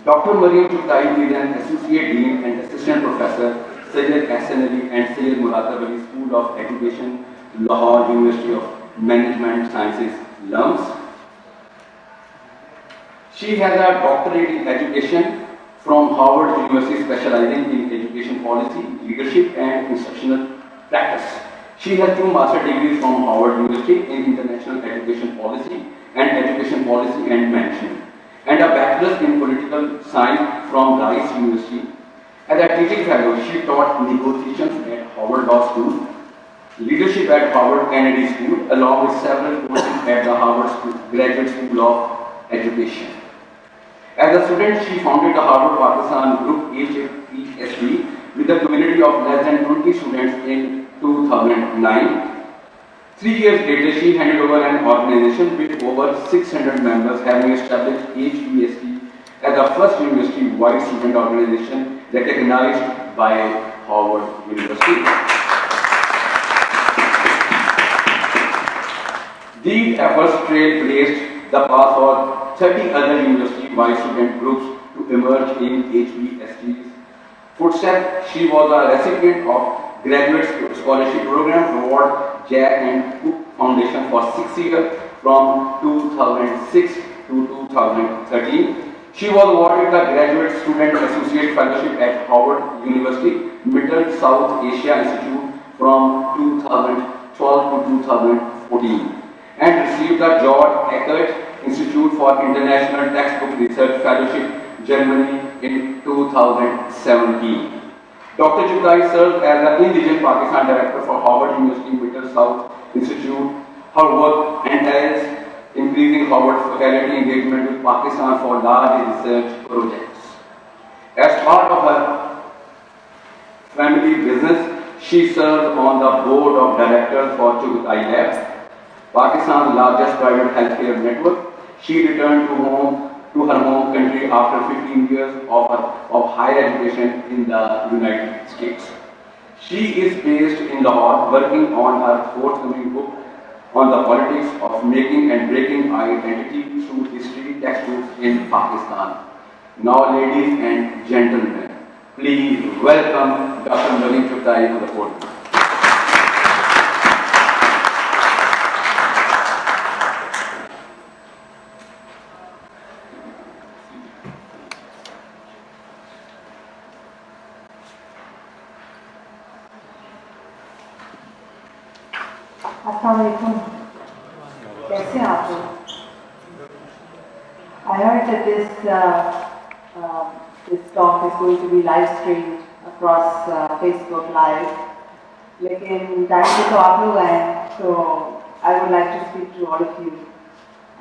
Dr. Mariam Chughtai is an Associate Dean and Assistant Professor, Sayyid Ahsan Ali and Sayyid Muratab Ali School of Education, Lahore University of Management Sciences, LUMS. She has a doctorate in education from Harvard University, specializing in education policy, leadership, and instructional practice. She has 2 master degrees from Harvard University in international education policy and management, and a bachelor's in political science from Rice University. As a teaching fellow, she taught negotiations at Harvard Law School, leadership at Harvard Kennedy School, along with several courses at the Harvard Graduate School of Education. As a student, she founded the Harvard Pakistan Group HPSB with a community of less than 20 students in 2009. 3 years later, she handed over an organization with over 600 members, having established HPSB as the first university-wide student organization recognized by Harvard University. These efforts trailblazed the path for 30 other university-wide student groups to emerge in HPSB's footsteps. She was a recipient of Graduate Scholarship Program Award Jack and Cook Foundation for 6 years from 2006 to 2013. She was awarded the Graduate Student Associate Fellowship at Harvard University Middle South Asia Institute from 2012 to 2014 and received the George Eckert Institute for International Textbook Research Fellowship, Germany in 2017. Dr. Chughtai served as the Indigenous Pakistan Director for Harvard University Middle South Institute. Her work entails increasing Harvard faculty engagement with Pakistan for large research projects. As part of her family business, she served on the board of directors for Chughtai Labs, Pakistan's largest private healthcare network. She returned to her home country after 15 years of higher education in the United States. She is based in Lahore, working on her forthcoming book on the politics of making and breaking identity through history textbooks in Pakistan. Now, ladies and gentlemen, please welcome Dr. Mariam Chughtai to the podium. कैसे आप लोग? I heard that this talk is going to be live streamed across Facebook Live. लेकिन time पे तो आप लोग आए, so I would like to speak to all of you,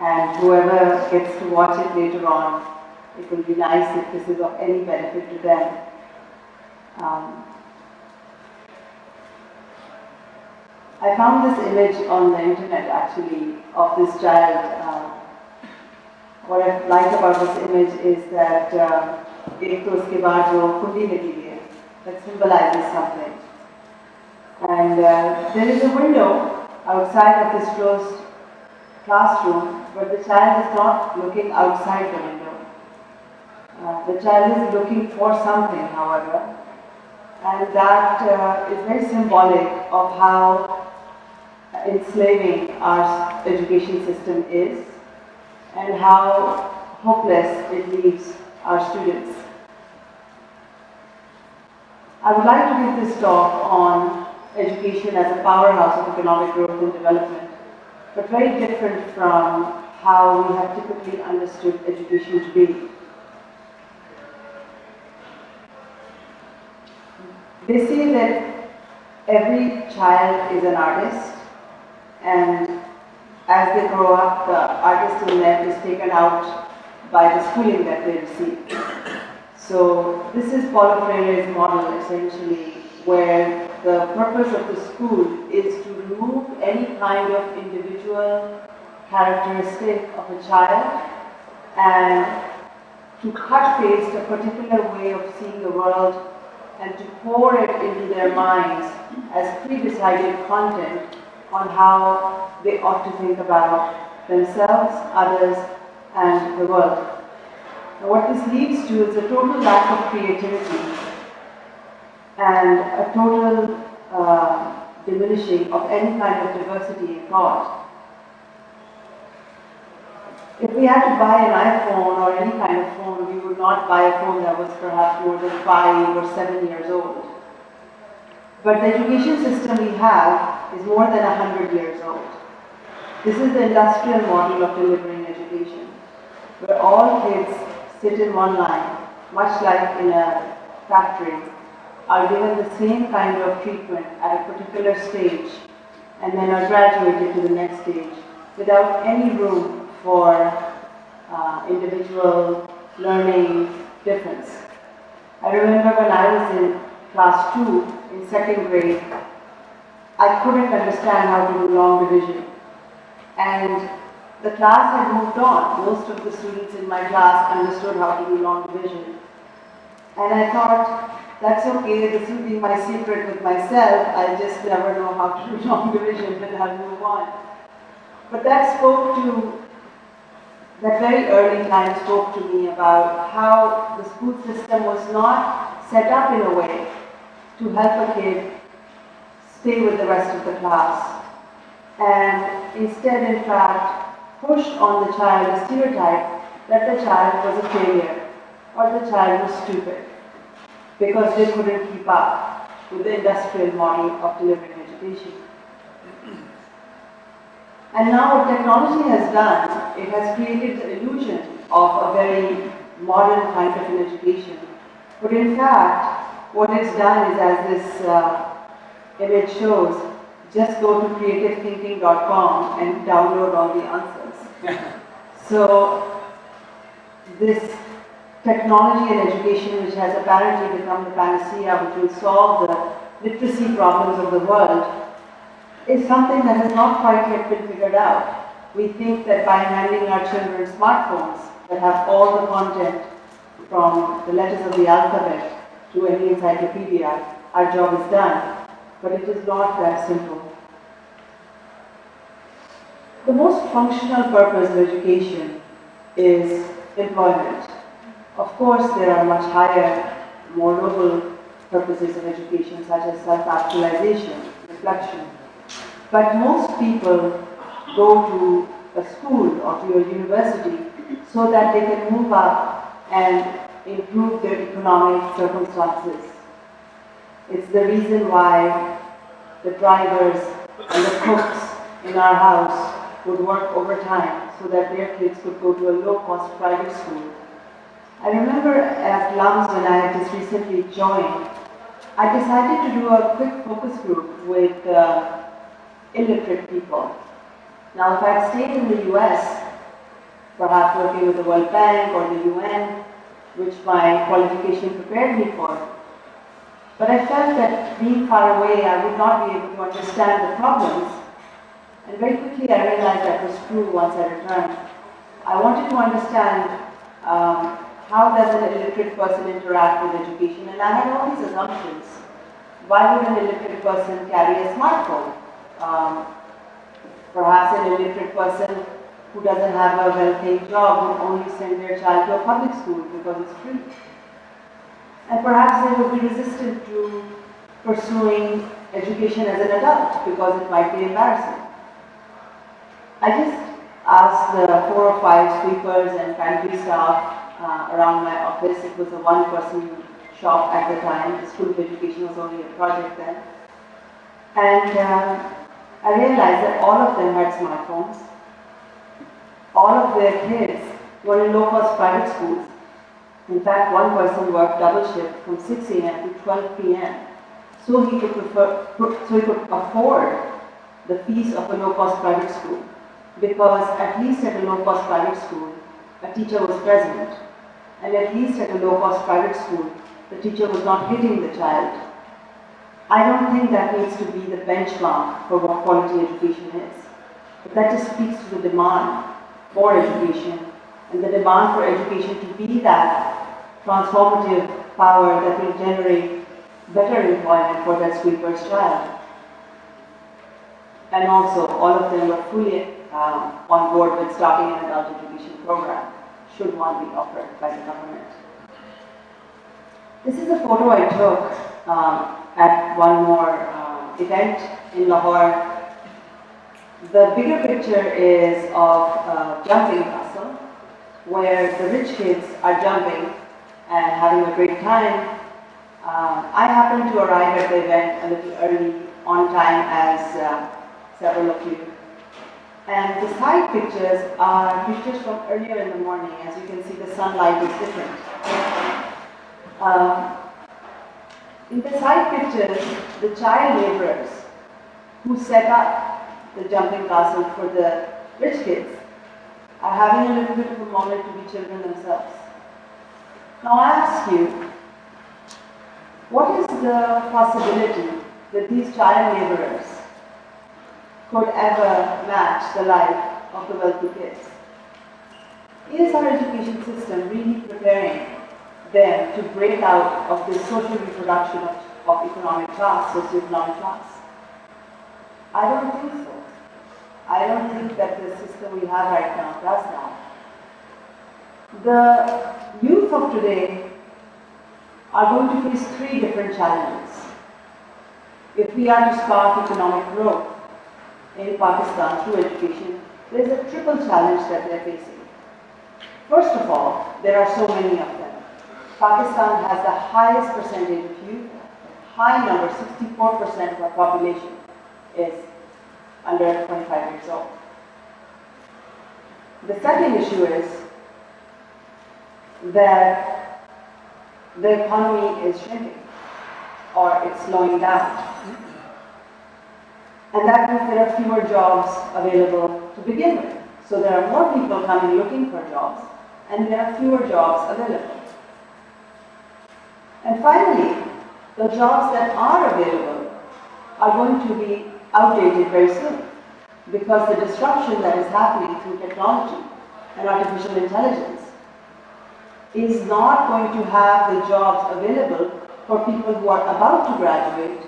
and whoever gets to watch it later on, it will be nice if this is of any benefit to them. I found this image on the internet actually of this child. What I like about this image is that एक तो उसके बाद जो कुंडी लगी है, that symbolizes something. And there is a window outside of this closed classroom, but the child is not looking outside the window. The child is looking for something, however, and that is very symbolic of how enslaving our education system is and how hopeless it leaves our students. I would like to give this talk on education as a powerhouse of economic growth and development, but very different from how we have typically understood education to be. They say that every child is an artist, and as they grow up, the artist in them is taken out by the schooling that they receive. So this is Paulo Freire's model, essentially, where the purpose of the school is to remove any kind of individual characteristic of a child and to cut-paste a particular way of seeing the world and to pour it into their minds as pre-decided content on how they ought to think about themselves, others, and the world. Now, what this leads to is a total lack of creativity and a total diminishing of any kind of diversity in thought. If we had to buy an iPhone or any kind of phone, we would not buy a phone that was perhaps more than 5 or 7 years old. But the education system we have is more than 100 years old. This is the industrial model of delivering education, where all kids sit in one line, much like in a factory, are given the same kind of treatment at a particular stage, and then are graduated to the next stage without any room for individual learning difference. I remember when I was in class 2 in second grade, I couldn't understand how to do long division. And the class had moved on. Most of the students in my class understood how to do long division. And I thought, that's okay, this will be my secret with myself. I just never know how to do long division, then I'll move on. But that very early time spoke to me about how the school system was not set up in a way to help a kid stay with the rest of the class, and instead, in fact, pushed on the child a stereotype that the child was a failure or the child was stupid because they couldn't keep up with the industrial model of delivering education. And now what technology has done, it has created the illusion of a very modern kind of an education. But in fact, what it's done is, as this image shows, just go to creativethinking.com and download all the answers. So this technology and education, which has apparently become the panacea which will solve the literacy problems of the world, is something that has not quite yet been figured out. We think that by handing our children smartphones that have all the content from the letters of the alphabet to any encyclopedia, our job is done. But it is not that simple. The most functional purpose of education is employment. Of course, there are much higher, more noble purposes of education, such as self-actualization, reflection. But most people go to a school or to a university so that they can move up and improve their economic circumstances. It's the reason why the drivers and the cooks in our house would work overtime so that their kids could go to a low-cost private school. I remember at LUMS, when I had just recently joined, I decided to do a quick focus group with illiterate people. Now, if I'd stayed in the US, perhaps working with the World Bank or the UN, which my qualification prepared me for, but I felt that being far away, I would not be able to understand the problems. And very quickly I realized that was true once I returned. I wanted to understand how does an illiterate person interact with education, and I had all these assumptions. Why would an illiterate person carry a smartphone? Perhaps an illiterate person who doesn't have a well-paid job would only send their child to a public school because it's free. And perhaps they would be resistant to pursuing education as an adult because it might be embarrassing. I just asked the 4 or 5 sweepers and pantry staff around my office. It was a one-person shop at the time. The School of Education was only a project then. And I realized that all of them had smartphones. All of their kids were in low-cost private schools. In fact, one person worked double shift from 6 a.m. to 12 p.m. so he could afford the fees of a low-cost private school. Because at least at a low-cost private school, a teacher was present. And at least at a low-cost private school, the teacher was not hitting the child. I don't think that needs to be the benchmark for what quality education is. But that just speaks to the demand for education and the demand for education to be that transformative power that will generate better employment for that sweeper's child. And also, all of them were fully on board with starting an adult education program, should one be offered by the government. This is a photo I took at one more event in Lahore. The bigger picture is of a jumping castle, where the rich kids are jumping and having a great time. I happened to arrive at the event a little early, on time as several of you. And the side pictures are pictures from earlier in the morning. As you can see, the sunlight is different. In the side pictures, the child laborers who set up the jumping castle for the rich kids are having a little bit of a moment to be children themselves. Now I ask you, what is the possibility that these child laborers could ever match the life of the wealthy kids? Is our education system really preparing them to break out of this social reproduction of economic class, socioeconomic class? I don't think so. I don't think that the system we have right now does that. The youth of today are going to face three different challenges. If we are to spark economic growth in Pakistan through education, there is a triple challenge that they are facing. First of all, there are so many of them. Pakistan has the highest percentage of youth, high number, 64% of our population is under 25 years old. The second issue is that the economy is shrinking or it's slowing down. And that means there are fewer jobs available to begin with. So there are more people coming looking for jobs and there are fewer jobs available. And finally, the jobs that are available are going to be outdated very soon because the disruption that is happening through technology and artificial intelligence is not going to have the jobs available for people who are about to graduate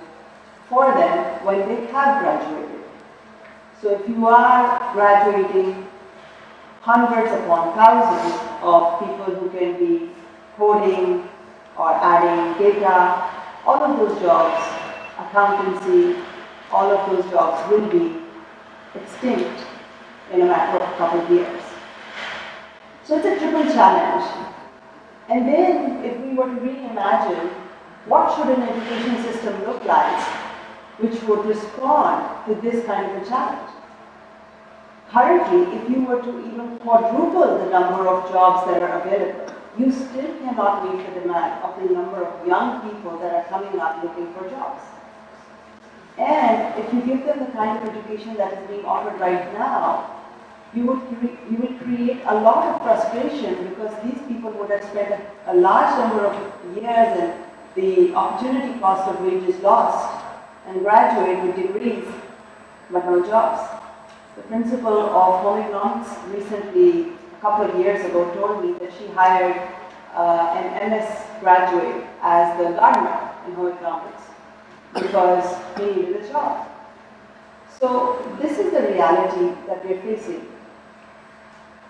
for them when they have graduated. So if you are graduating hundreds upon thousands of people who can be coding or adding data, all of those jobs, accountancy, all of those jobs will be extinct in a matter of a couple of years. So it's a triple challenge. And then if we were to really imagine what should an education system look like which would respond to this kind of a challenge. Currently, if you were to even quadruple the number of jobs that are available, you still cannot meet the demand of the number of young people that are coming up looking for jobs. And if you give them the kind of education that is being offered right now, you will create a lot of frustration because these people would have spent a large number of years and the opportunity cost of wages lost and graduate with degrees but no jobs. The principal of home economics recently, a couple of years ago, told me that she hired an MS graduate as the gardener in home economics because he needed a job. So this is the reality that we are facing.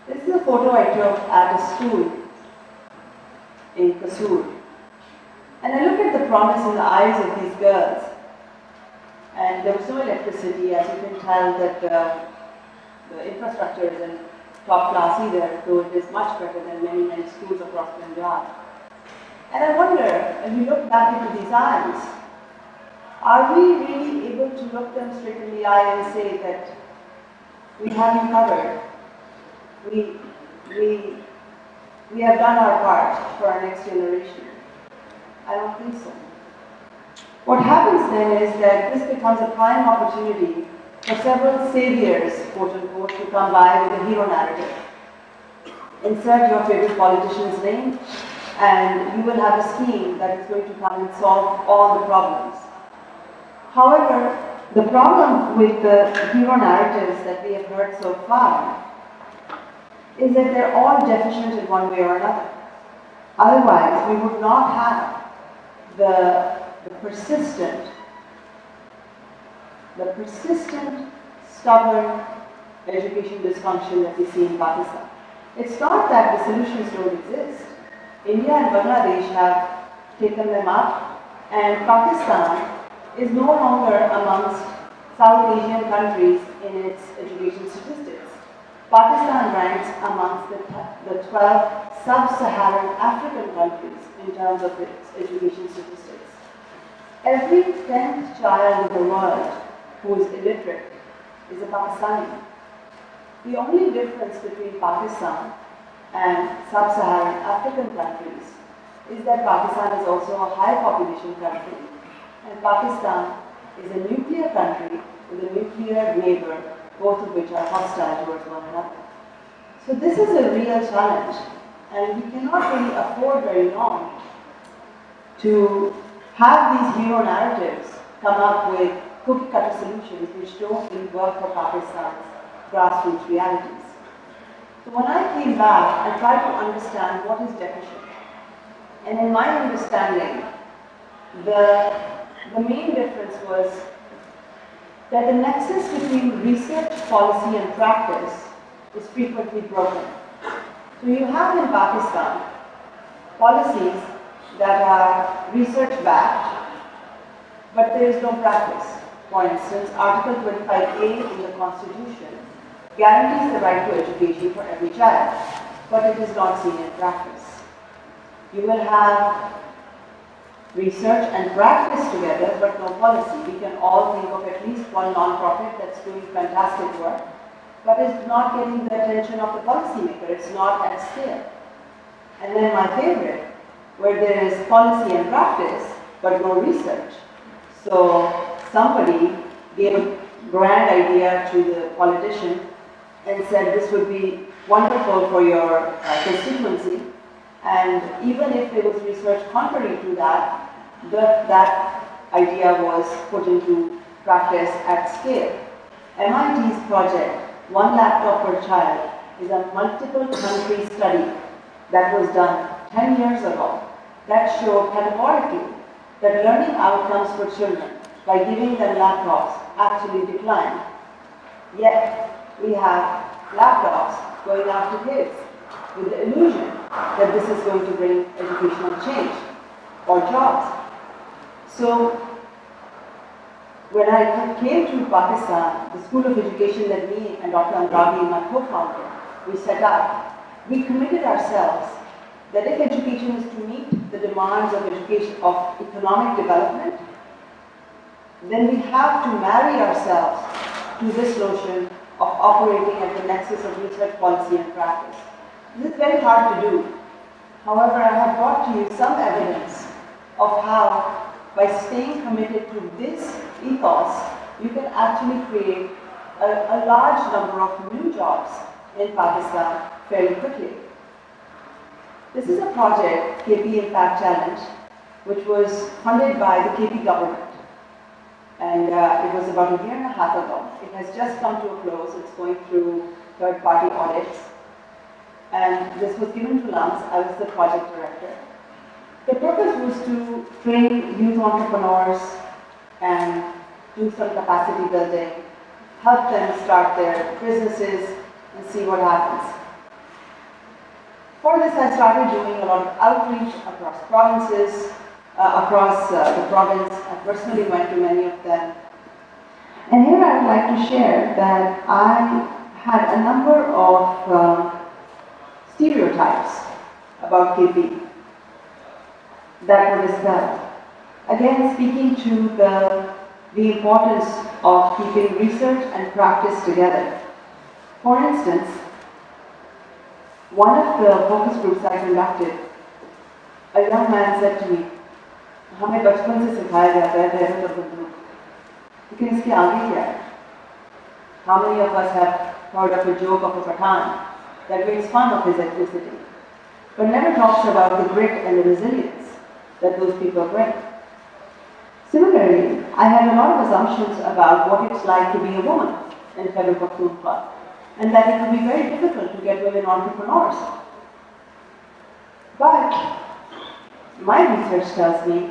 This is a photo I took at a school in Kasur. And I look at the promise in the eyes of these girls. And there was no electricity, as you can tell that the infrastructure isn't top class either, though it is much better than many schools across Punjab. And I wonder, as we look back into these eyes, are we really able to look them straight in the eye and say that we have you covered? We have done our part for our next generation. I don't think so. What happens then is that this becomes a prime opportunity for several saviors, quote unquote, to come by with a hero narrative. Insert your favorite politician's name and you will have a scheme that is going to come and solve all the problems. However, the problem with the hero narratives that we have heard so far is that they're all deficient in one way or another. Otherwise, we would not have the persistent, stubborn education dysfunction that we see in Pakistan. It's not that the solutions don't exist. India and Bangladesh have taken them up, and Pakistan is no longer amongst South Asian countries in its education statistics. Pakistan ranks amongst the 12 sub-Saharan African countries in terms of its education statistics. Every 10th child in the world who is illiterate is a Pakistani. The only difference between Pakistan and sub-Saharan African countries is that Pakistan is also a high population country, and Pakistan is a nuclear country with a nuclear neighbor, both of which are hostile towards one another. So this is a real challenge, and we cannot really afford very long to have these hero narratives come up with cookie-cutter solutions which don't really work for Pakistan's grassroots realities. So when I came back, I tried to understand what is deficient. And in my understanding, the main difference was that the nexus between research, policy, and practice is frequently broken. So you have in Pakistan policies that are research-backed, but there is no practice. For instance, Article 25A in the Constitution guarantees the right to education for every child, but it is not seen in practice. You will have research and practice together, but no policy. We can all think of at least one non-profit that's doing fantastic work, but is not getting the attention of the policymaker. It's not at scale. And then my favorite, where there is policy and practice, but no research. So somebody gave a grand idea to the politician and said this would be wonderful for your constituency. And even if there was research contrary to that, that idea was put into practice at scale. MIT's project, One Laptop Per Child, is a multiple country study that was done 10 years ago that showed categorically that learning outcomes for children by giving them laptops actually declined. Yet we have laptops going out to kids with the illusion that this is going to bring educational change or jobs. So when I came to Pakistan, the School of Education that me and Dr. Andrabi, my co-founder, we set up, we committed ourselves that if education is to meet the demands of education, of economic development, then we have to marry ourselves to this notion of operating at the nexus of research, policy, and practice. This is very hard to do. However, I have brought to you some evidence of how, by staying committed to this ethos, you can actually create a large number of new jobs in Pakistan fairly quickly. This is a project, KP Impact Challenge, which was funded by the KP government. And it was about a year and a half ago. It has just come to a close. It's going through third-party audits. And this was given to LUMS. I was the project director. The purpose was to train youth entrepreneurs and do some capacity building, help them start their businesses, and see what happens. For this, I started doing a lot of outreach across provinces, across the province. I personally went to many of them. And here I would like to share that I had a number of stereotypes about KP that were dispelled. Again, speaking to the importance of keeping research and practice together. For instance, one of the focus groups I conducted, a young man said to me, हमें बचपन से सिखाया जाता है धैर्य और बंदूक, लेकिन इसके आगे क्या है? How many of us have heard of a joke of a Pathan that makes fun of his ethnicity, but never talks about the grit and the resilience that those people bring? Similarly, I had a lot of assumptions about what it's like to be a woman in Khyber Pakhtunkhwa, and that it would be very difficult to get women entrepreneurs. But my research tells me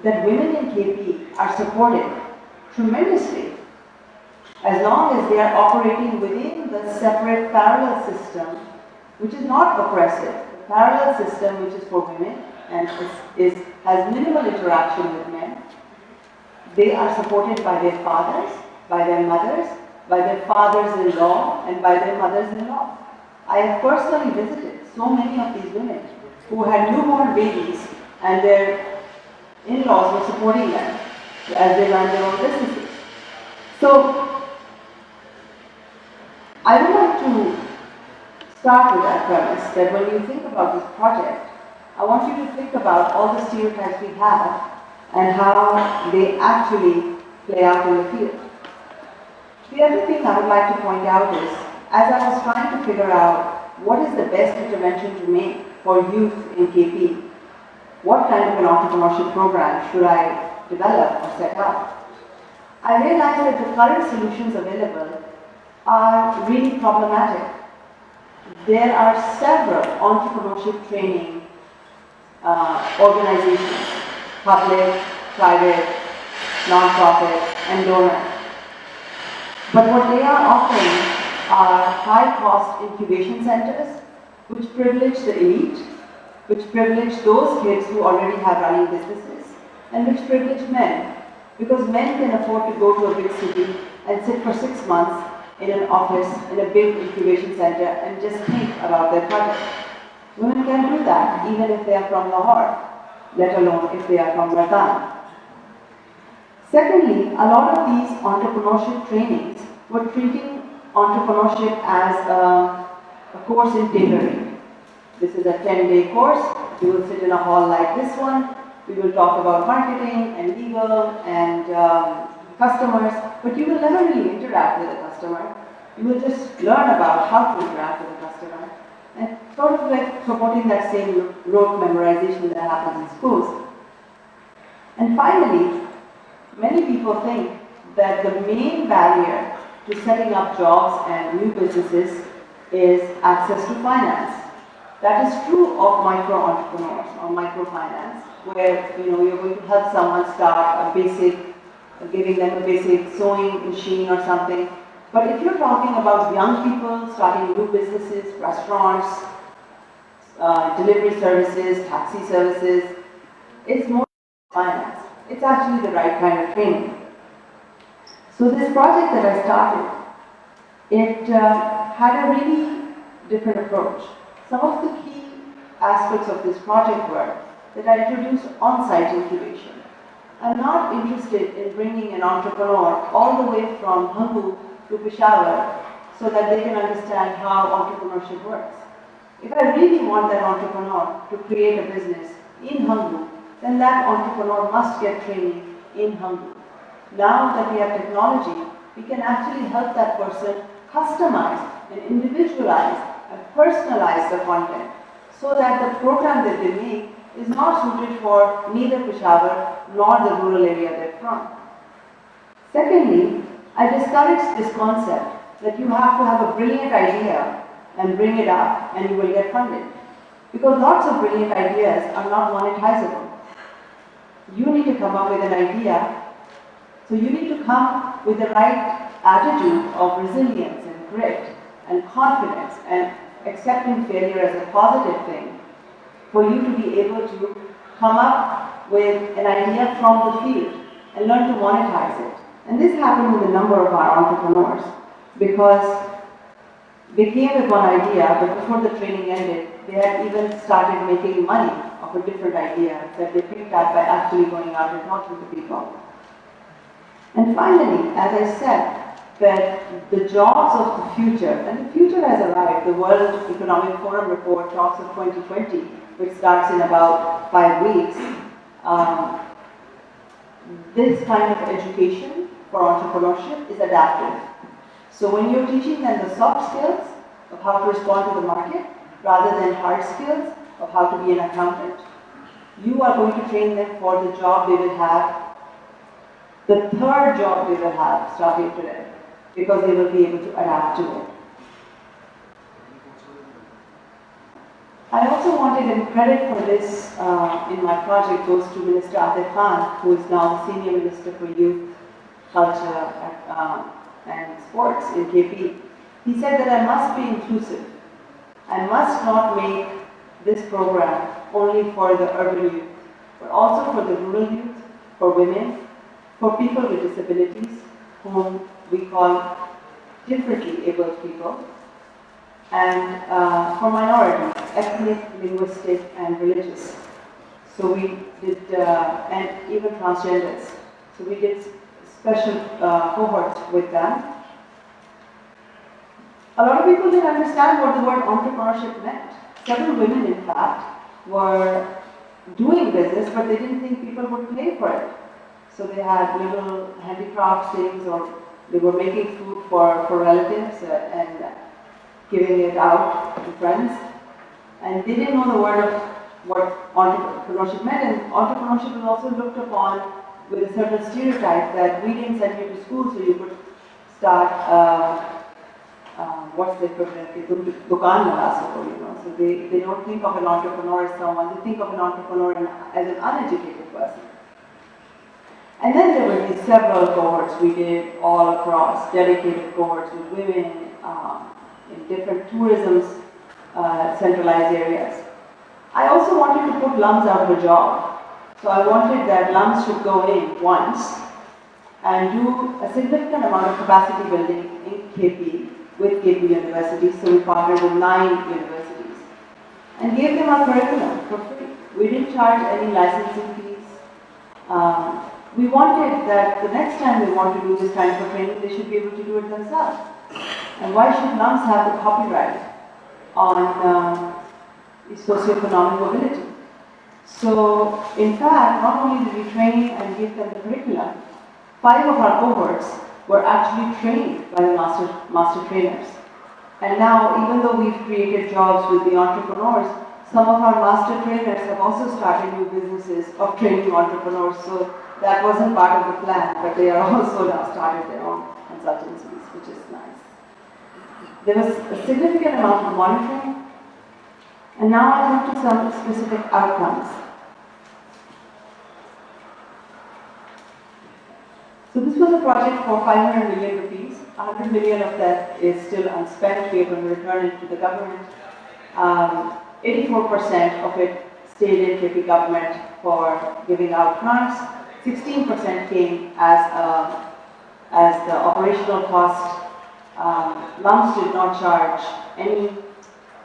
that women in KP are supported tremendously as long as they are operating within the separate parallel system which is not oppressive. The parallel system, which is for women and has minimal interaction with men. They are supported by their fathers, by their mothers, by their fathers-in-law, and by their mothers-in-law. I have personally visited so many of these women who had newborn babies and their in-laws were supporting them as they ran their own businesses. So, I would like to start with that premise that when you think about this project, I want you to think about all the stereotypes we have and how they actually play out in the field. The other thing I would like to point out is, as I was trying to figure out what is the best intervention to make for youth in KP, what kind of an entrepreneurship program should I develop or set up, I realized that the current solutions available are really problematic. There are several entrepreneurship training organizations, public, private, non-profit, and donor. But what they are offering are high-cost incubation centers, which privilege the elite, which privilege those kids who already have running businesses, and which privilege men, because men can afford to go to a big city and sit for 6 months in an office, in a big incubation center, and just think about their project. Women can do that, even if they are from Lahore, let alone if they are from Ratan. Secondly, a lot of these entrepreneurship trainings were treating entrepreneurship as a course in tailoring. This is a 10-day course. You will sit in a hall like this one. We will talk about marketing and legal and customers, but you will never really interact with the customer. You will just learn about how to interact with the customer. And sort of like promoting that same rote memorization that happens in schools. And finally, many people think that the main barrier to setting up jobs and new businesses is access to finance. That is true of micro-entrepreneurs or microfinance, where you're going to help someone start giving them a basic sewing machine or something. But if you're talking about young people starting new businesses, restaurants, delivery services, taxi services, it's more finance. It's actually the right kind of training. So this project that I started, it had a really different approach. Some of the key aspects of this project were that I introduced on-site incubation. I'm not interested in bringing an entrepreneur all the way from Hangu to Peshawar so that they can understand how entrepreneurship works. If I really want that entrepreneur to create a business in Hangu, then that entrepreneur must get training in Hangu. Now that we have technology, we can actually help that person customize and individualize and personalize the content so that the program that they make is not suited for neither Peshawar nor the rural area they're from. Secondly, I discouraged this concept that you have to have a brilliant idea and bring it up and you will get funded. Because lots of brilliant ideas are not monetizable. You need to come up with an idea. So you need to come with the right attitude of resilience and grit and confidence and accepting failure as a positive thing for you to be able to come up with an idea from the field and learn to monetize it. And this happened with a number of our entrepreneurs because they came with one idea, but before the training ended, they had even started making money of a different idea that they picked up by actually going out and talking to people. And finally, as I said, that the jobs of the future, and the future has arrived. The World Economic Forum report talks of 2020, which starts in about 5 weeks. This kind of education for entrepreneurship is adaptive. So when you're teaching them the soft skills of how to respond to the market, rather than hard skills of how to be an accountant, you are going to train them for the job they will have, the third job they will have starting today, because they will be able to adapt to it. I also wanted, and credit for this in my project goes to Minister Atif Khan, who is now Senior Minister for Youth, Culture and Sports in KP. He said that I must be inclusive. and must not make this program only for the urban youth, but also for the rural youth, for women, for people with disabilities, whom we call differently abled people, and for minorities, ethnic, linguistic, and religious. So we did, and even transgenders. So we did special cohorts with them. A lot of people didn't understand what the word entrepreneurship meant. Several women, in fact, were doing business, but they didn't think people would pay for it. So they had little handicraft things, or they were making food for relatives and giving it out to friends. And they didn't know the word of what entrepreneurship meant. And entrepreneurship was also looked upon with a certain stereotype that we didn't send you to school so you could start, what's the equivalent? Dukaan laga sako, you know. So they don't think of an entrepreneur as someone, they think of an entrepreneur as an uneducated person. And then there were these several cohorts we did all across, dedicated cohorts with women in different tourism centralized areas. I also wanted to put LUMS out of a job. So I wanted that LUMS should go in once and do a significant amount of capacity building in KP with KP universities. So we partnered with 9 universities and gave them our curriculum for free. We didn't charge any licensing fees. We wanted that the next time they want to do this kind of training, they should be able to do it themselves. And why should LUMS have the copyright on socioeconomic mobility? So, in fact, not only did we train and give them the curriculum, 5 of our cohorts were actually trained by the master trainers. And now, even though we've created jobs with the entrepreneurs, some of our master trainers have also started new businesses of training entrepreneurs. So that wasn't part of the plan, but they are also now started their own consultancies, which is nice. There was a significant amount of monitoring, and now I come to some specific outcomes. So this was a project for 500 million rupees. 100 million of that is still unspent. We are going to return it to the government. 84% of it stayed in KP government for giving out grants. 16% came as the operational cost. LUMS did not charge any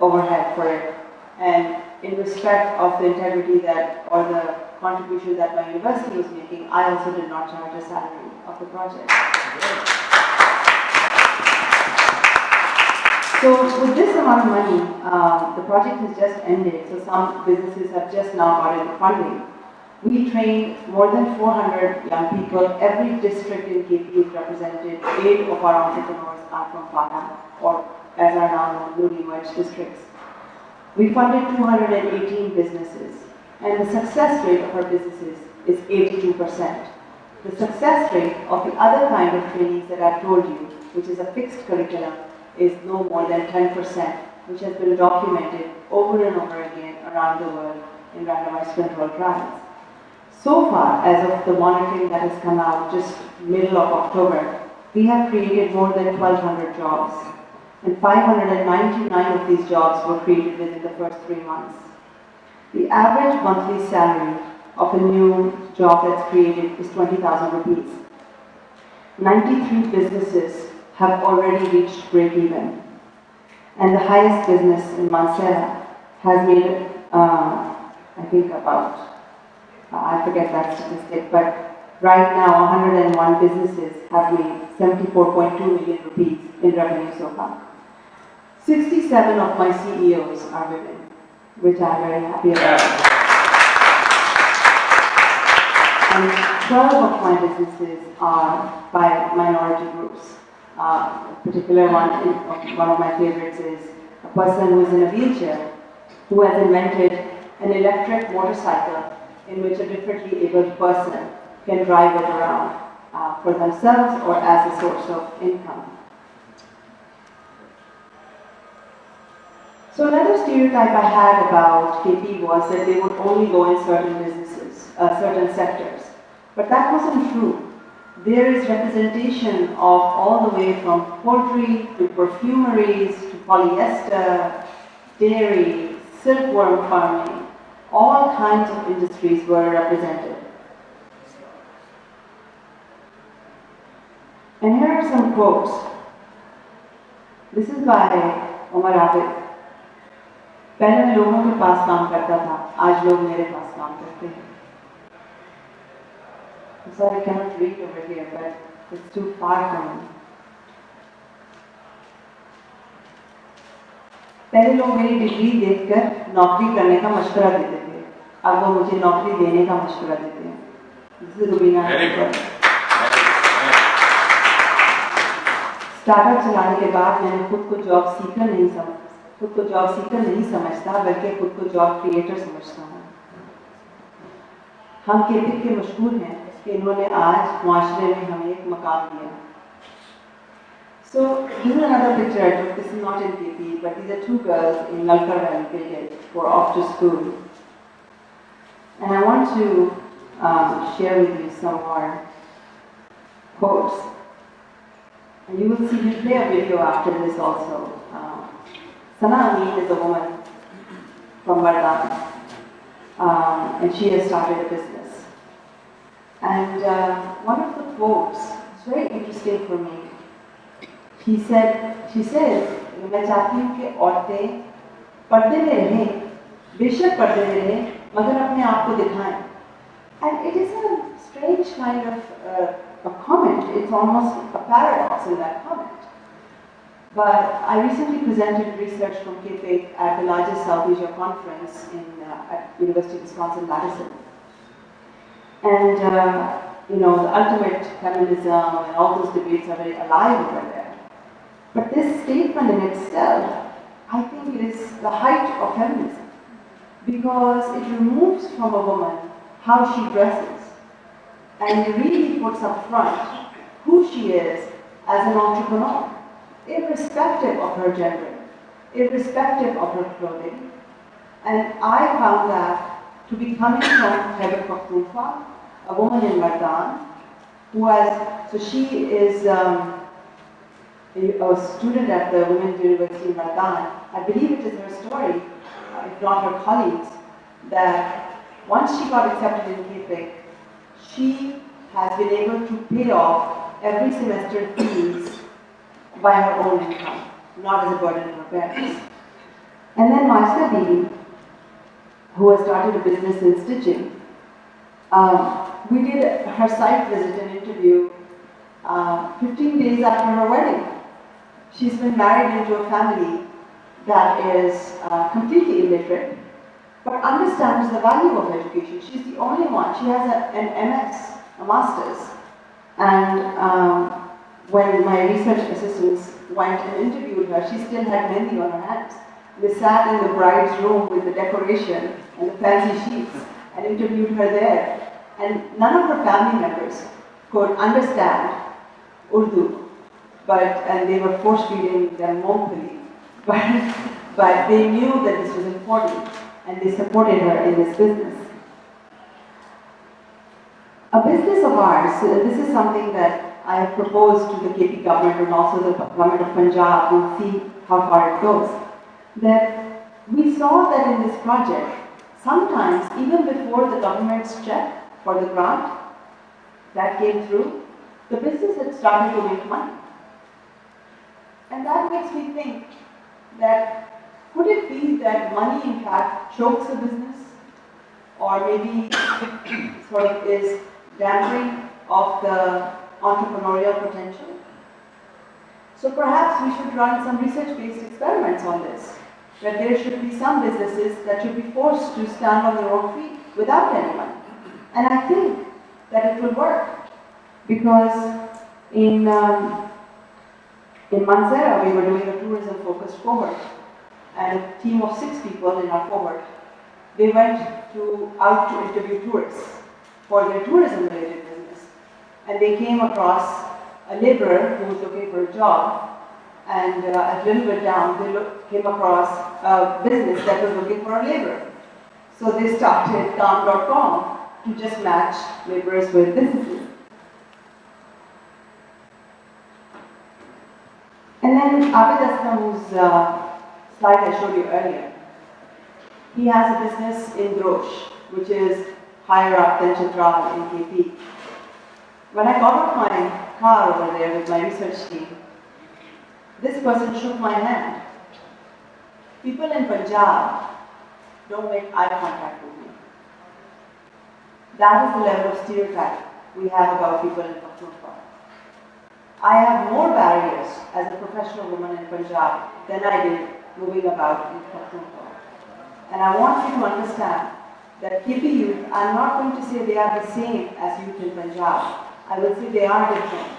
overhead for it. And in respect of the integrity that, or the contribution that my university was making, I also did not charge a salary of the project. So with this amount of money, the project has just ended, so some businesses have just now gotten funding. We trained more than 400 young people. Every district in KP is represented. 8 of our entrepreneurs are from Pata, or as are now known, newly merged districts. We funded 218 businesses, and the success rate of our businesses is 82%. The success rate of the other kind of trainings that I've told you, which is a fixed curriculum, is no more than 10%, which has been documented over and over again around the world in randomized controlled trials. So far, as of the monitoring that has come out just middle of October, we have created more than 1,200 jobs. And 599 of these jobs were created within the first 3 months. The average monthly salary of a new job that's created is 20,000 rupees. 93 businesses have already reached break-even. And the highest business in Mansehra has made, I think about, I forget that statistic, but right now 101 businesses have made 74.2 million rupees in revenue so far. 67 of my CEOs are women, which I'm very happy about. And 12 of my businesses are by minority groups. A particular one of my favorites is a person who is in a wheelchair who has invented an electric motorcycle in which a differently abled person can drive it around for themselves or as a source of income. So another stereotype I had about KP was that they would only go in certain businesses, certain sectors. But that wasn't true. There is representation of all the way from poultry to perfumeries to polyester dairy, silkworm farming, all kinds of industries were represented. And here are some quotes. This is by Omar Abid. पहले मैं लोगों के पास काम करता था, आज लोग मेरे पास काम करते हैं. I'm sorry I cannot read over here, but it's too far from me. पहले लोग मेरी डिग्री देखकर नौकरी करने का मशवरा देते थे, अब वो मुझे नौकरी देने का मशवरा देते हैं. This is Rubina. स्टार्टअप चलाने के बाद मैंने खुद को जॉब सीकर नहीं समझता, बल्कि खुद को जॉब क्रिएटर समझता हूँ. हम केपीआईसी के मशहूर हैं कि इन्होंने आज मुआशरे में हमें एक मकाम दिया. So this is another picture I took. This is not in KPIC, but these are two girls in Nalkar Valley village who are off to school. And I want to share with you some more quotes. And you will see, we'll play a video after this also. Sana Amin is a woman from Vardhan, and she has started a business. And one of the quotes, it's very interesting for me. She says, मैं चाहती हूँ कि औरतें पर्दे में रहें, बेशक पर्दे में रहें, मगर अपने आप को दिखाएं. And it is a strange kind of a comment. It's almost a paradox in that comment. But I recently presented research from KPIC at the largest South Asia conference at University of Wisconsin-Madison. And the ultimate feminism and all those debates are very alive over there. But this statement in itself, I think it is the height of feminism, because it removes from a woman how she dresses, and it really puts up front who she is as an entrepreneur, irrespective of her gender, irrespective of her clothing. And I found that to be coming from Khyber Pakhtunkhwa, a woman in Vardhan, so she is a student at the Women's University in Vardhan. I believe it is her story, if not her colleagues, that once she got accepted in KPIC, she has been able to pay off every semester fees by her own income, not as a burden to her parents. And then Master Dean, who has started a business in stitching, we did her site visit and interview 15 days after her wedding. She's been married into a family that is completely illiterate, but understands the value of education. She's the only one. She has an MS, a master's. And when my research assistants went and interviewed her, she still had mehndi on her hands. They sat in the bride's room with the decoration and the fancy sheets and interviewed her there. And none of her family members could understand Urdu, and they were force-feeding them Mongoli. But they knew that this was important, and they supported her in this business. A business of ours, this is something that I have proposed to the KP government and also the government of Punjab. We'll see how far it goes. That we saw that in this project, sometimes even before the government's check for the grant that came through, the business had started to make money. And that makes me think that could it be that money in fact chokes a business, or maybe sort of is dampering of the entrepreneurial potential? So perhaps we should run some research-based experiments on this, that there should be some businesses that should be forced to stand on their own feet without any money. And I think that it will work, because in Mansehra we were doing a tourism-focused cohort, and a team of 6 people in our cohort, they went out to interview tourists for their tourism-related business. And they came across a laborer who was looking for a job, and a little bit down, they came across a business that was looking for a laborer. So they started Calm.com to just match laborers with businesses. And then Abid Aslam, who's slide I showed you earlier. He has a business in Drosh, which is higher up than Chitral in KP. When I got off my car over there with my research team, this person shook my hand. People in Punjab don't make eye contact with me. That is the level of stereotype we have about people in Pakistan. I have more barriers as a professional woman in Punjab than I did moving about in Pakistan. And I want you to understand that KP youth, I'm not going to say they are the same as youth in Punjab. I will say they are different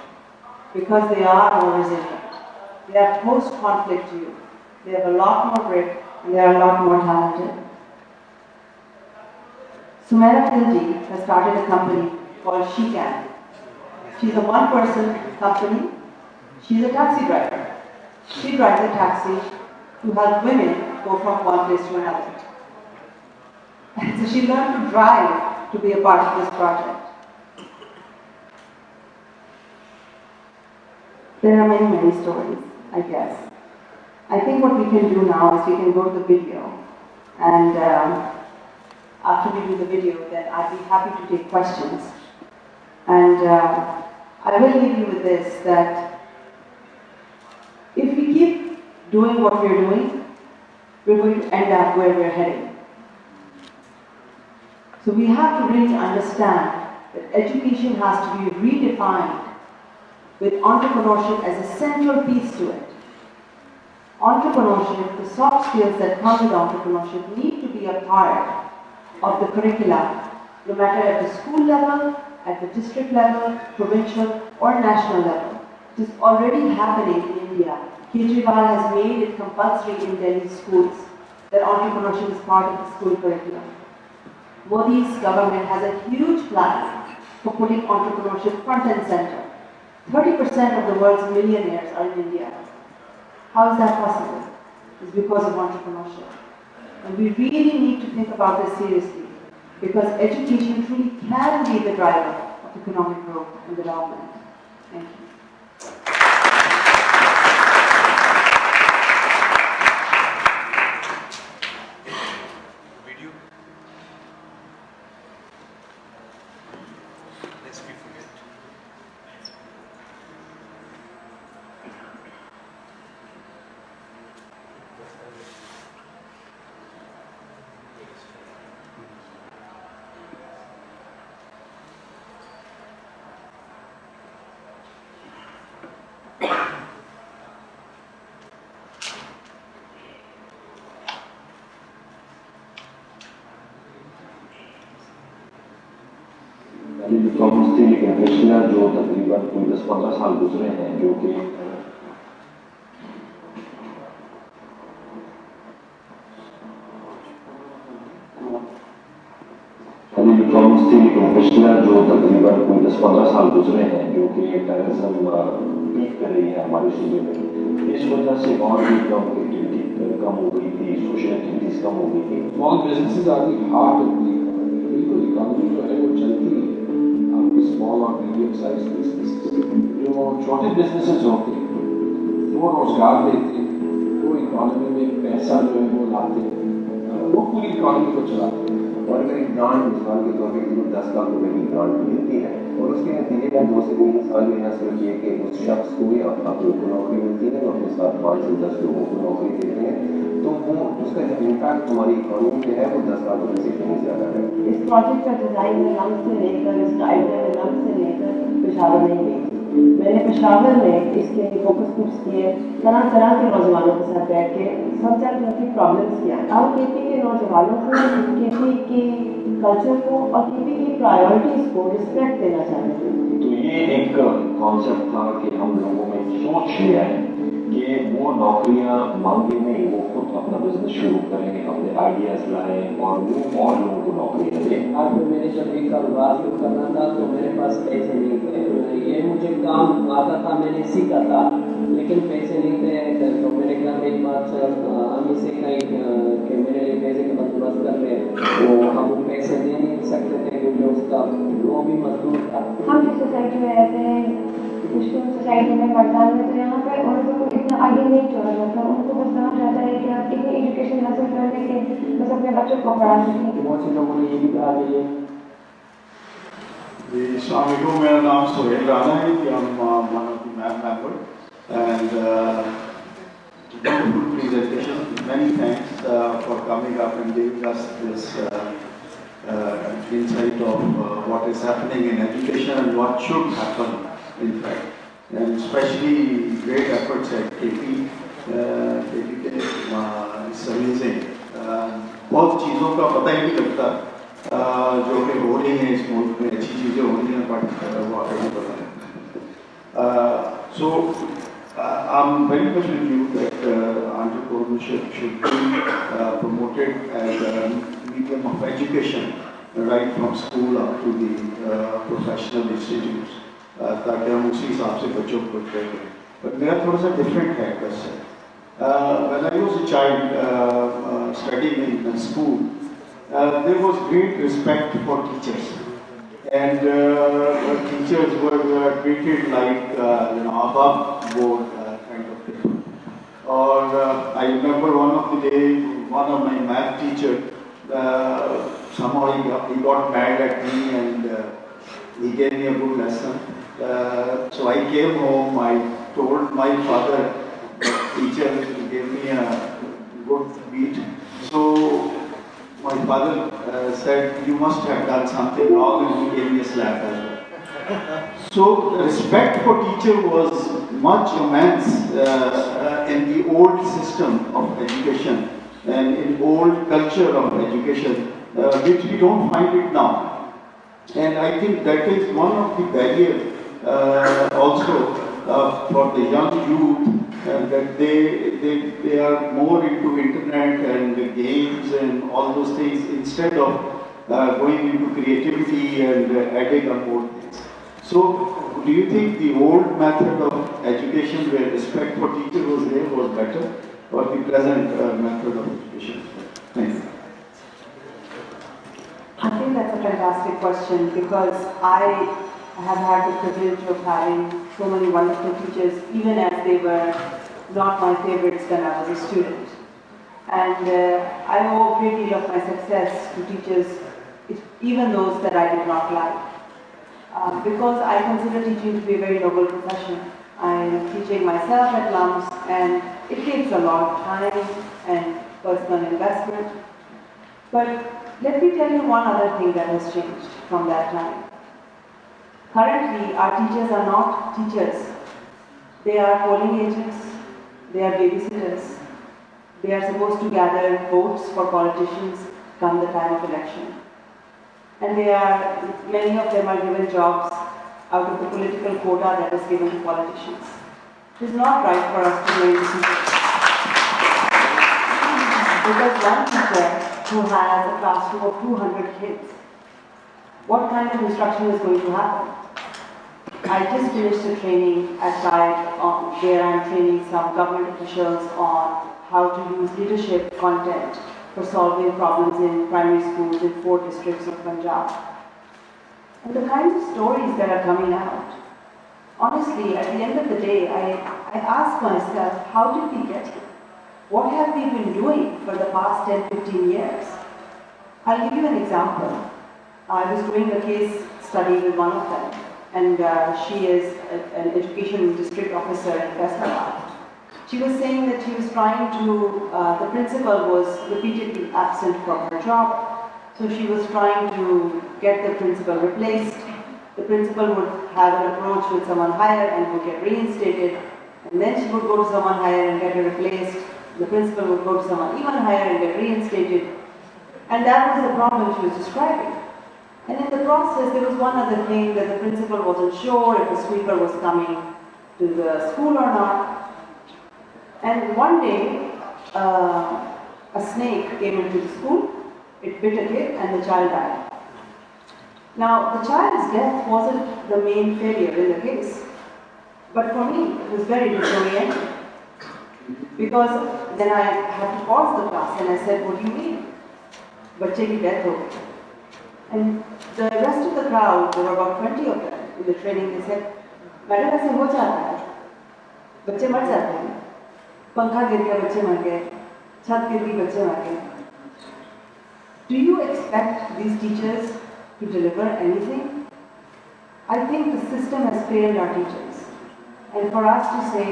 because they are more resilient. They are post-conflict youth. They have a lot more grit and they are a lot more talented. Sumaira Khilji has started a company called She Can. She's a one-person company. She's a taxi driver. She drives a taxi to help women go from one place to another. And so she learned to drive to be a part of this project. There are many, many stories, I guess. I think what we can do now is we can go to the video, and after we do the video, then I'd be happy to take questions. And I will leave you with this, that if we keep doing what we're doing, we're going to end up where we're heading. So we have to really understand that education has to be redefined with entrepreneurship as a central piece to it. Entrepreneurship, the soft skills that come with entrepreneurship need to be a part of the curricula, no matter at the school level, at the district level, provincial or national level. It is already happening in India. Kejriwal has made it compulsory in Delhi schools that entrepreneurship is part of the school curriculum. Modi's government has a huge plan for putting entrepreneurship front and center. 30% of the world's millionaires are in India. How is that possible? It's because of entrepreneurship. And we really need to think about this seriously, because education truly can be the driver of economic growth and development. Thank you. Video. Let's be forget. Problems थी, लेकिन पिछला जो तकरीबन कोई 10-15 साल गुजरे हैं, जो कि प्रॉब्लम्स थी, लेकिन पिछला जो तकरीबन कोई 10-15 साल गुजरे हैं, जो कि टेररिज्म पीक कर रही है हमारे सूबे में, इस वजह से और भी एक्टिविटी कम हो गई थी, सोशल एक्टिविटीज कम हो गई थी। Small businesses are the heart of the economy. बिल्कुल इकोनॉमी जो है वो चलती है आपकी स्मॉल और मीडियम साइज बिजनेसेस। जो छोटे बिजनेसेस होते हैं वो रोजगार देते हैं, वो इकोनॉमी में पैसा जो है वो लाते हैं, वो पूरी इकोनॉमी को चलाते हैं। और अगर एक ग्रांट मिसाल के तौर पर 10 लाख रुपए की ग्रांट मिलती है और उसके नतीजे में 2 से 3 साल में न सिर्फ ये कि उस शख्स को या आप लोगों को नौकरी मिलती है, अपने साथ 5 से 10 लोगों को नौकरी देते हैं, तो वो उसका जो इम्पैक्ट हमारी इकोनॉमी पे है वो 10 लाख रुपए से कहीं ज़्यादा है। इस प्रोजेक्ट का डिजाइन में नम से लेकर, इस आइडिया में नम से लेकर पेशावर में गई। मैंने पेशावर में इसके फोकस ग्रुप्स किए, तरह तरह के नौजवानों के साथ बैठ के समझा कि उनकी प्रॉब्लम्स क्या है। अब केपी के नौजवानों को केपी की कल्चर को और केपी की प्रायोरिटीज को रिस्पेक्ट देना चाहते थे। तो ये एक कॉन्सेप्ट था कि हम लोगों में सोच ले आए कि वो नौकरियां मांगे नहीं, वो खुद अपना बिजनेस शुरू करें, अपने आइडियाज लाएं और वो और लोगों को नौकरियां दें। आज में मैंने जब एक कारोबार शुरू करना था तो मेरे पास पैसे नहीं थे। ये मुझे काम आता था, मैंने सीखा था, लेकिन पैसे नहीं थे। तो मैंने कहा मेरी बात हम इसे कहीं कि मेरे लिए पैसे का बंदोबस्त कर ले, तो हम पैसे दे नहीं सकते थे क्योंकि उसका वो भी मजदूर था। हम जिस सोसाइटी में रहते हैं पुश्तून सोसाइटी में पढ़ता है तो यहाँ पे उनको इतना आगे नहीं छोड़ा जाता, उनको बस कहा जाता है कि आप इतनी एजुकेशन हासिल कर लें कि बस अपने बच्चों को पढ़ा सकें। बहुत से लोगों ने ये भी कहा कि Assalamu alaikum, मेरा नाम सोहेल राणा है, I'm one of the MAP member and wonderful presentation. Many thanks for coming up and giving us this insight of what is happening in education and what should happen in fact. And especially great efforts at KPIC, it's amazing. बहुत चीज़ों का पता ही नहीं लगता जो कि हो रही हैं इस मुल्क में, अच्छी चीज़ें हो रही हैं बट वो आगे नहीं पता है। So I'm very much with you that entrepreneurship should be promoted as a medium of education right from school up to the professional institutes ताकि हम उसी हिसाब से बच्चों को करें। But मेरा थोड़ा सा different है question. When I was a child studying in school, there was great respect for teachers, and teachers were treated like above board kind of people. Or I remember one of the day, one of my math teacher somehow he got mad at me and he gave me a good lesson. So I came home. I told my father that teacher gave me a good beat. So my father said, you must have done something wrong, and he gave me a slap as well. So respect for teacher was much immense in the old system of education and in old culture of education, which we don't find it now. And I think that is one of the barriers also for the young youth, that they are more into internet and games and all those things instead of going into creativity and adding on more things. So do you think the old method of education where respect for teacher was there was better, or the present method of education? Thank you. I think that's a fantastic question, because I have had the privilege of having so many wonderful teachers, even as they were not my favorites when I was a student. And I owe a great deal of my success to teachers, even those that I did not like. Because I consider teaching to be a very noble profession. I'm teaching myself at LUMS, and it takes a lot of time and personal investment. But let me tell you one other thing that has changed from that time. Currently, our teachers are not teachers. They are polling agents, they are babysitters. They are supposed to gather votes for politicians come the time of election. And many of them are given jobs out of the political quota that is given to politicians. It is not right for us to blame teachers. Because one teacher who has a classroom of 200 kids, what kind of instruction is going to happen? I just finished a training at KPIC where I'm training some government officials on how to use leadership content for solving problems in primary schools in 4 districts of Punjab. And the kinds of stories that are coming out, honestly, at the end of the day, I ask myself, how did we get here? What have we been doing for the past 10-15 years? I'll give you an example. I was doing a case study with one of them, and she is an education district officer in Faisalabad. She was saying that she was trying to, the principal was repeatedly absent from her job, so she was trying to get the principal replaced. The principal would have an approach with someone higher and would get reinstated, and then she would go to someone higher and get her replaced. The principal would go to someone even higher and get reinstated. And that was the problem she was describing. And in the process, there was one other thing, that the principal wasn't sure if the sweeper was coming to the school or not. And one day, a snake came into the school, it bit a kid, and the child died. Now, the child's death wasn't the main failure in the case, but for me, it was very disorienting. Because then I had to pause the class and I said, what do you mean? Bachche ki death ho gayi. And the rest of the crowd, there were about 20 of them in the training, they said, madam ऐसे हो जाता है, बच्चे मर जाते हैं, पंखा गिर गया बच्चे मर गए, छत गिर गई बच्चे मर गए. Do you expect these teachers to deliver anything? I think the system has failed our teachers. And for us to say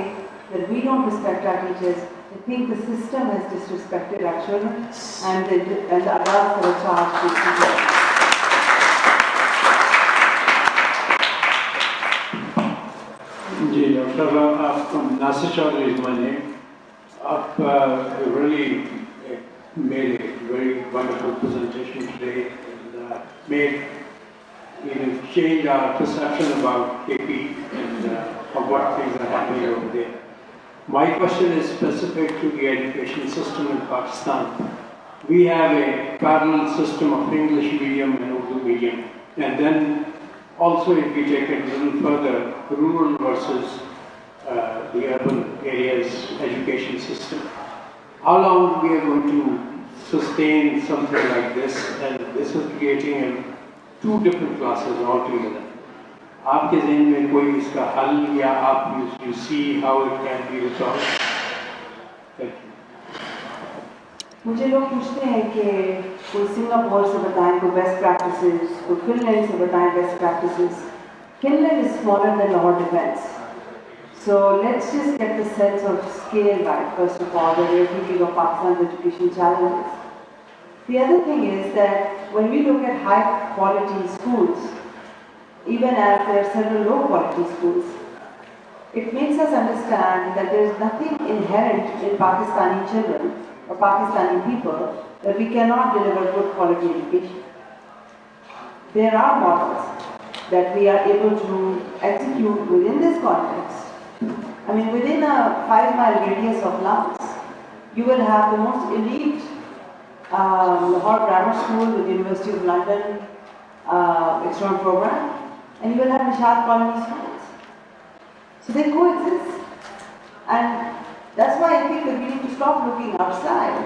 that we don't respect our teachers, I think the system has disrespected our children and the adults that are charged with teaching. Dr. Nasir Chaudhary is my name. Really made a very wonderful presentation today and made change our perception about KP and of what things are happening over there. My question is specific to the education system in Pakistan. We have a parallel system of English medium and Urdu medium, and then also if we take it a little further, rural versus the urban areas education system. How long we are going to sustain something like this, and this is creating two different classes altogether. आपके ज़हन में कोई इसका हल या आप you see how it can be resolved? Thank you. मुझे लोग पूछते हैं कि कोई सिंगापुर से बताएं कोई बेस्ट प्रैक्टिसेस, कोई फिनलैंड से बताएं best practices. Finland is smaller than Lahore Defence. So let's just get the sense of scale right, first of all, when we're thinking of Pakistan's education challenges. The other thing is that when we look at high quality schools, even as there are several low quality schools, it makes us understand that there is nothing inherent in Pakistani children or Pakistani people that we cannot deliver good quality education. There are models that we are able to execute within this context. I mean, within a 5-mile radius of Lums, you will have the most elite Lahore Grammar School with the University of London external program, and you will have Nishad Colony schools. So they coexist. And that's why I think that we need to stop looking outside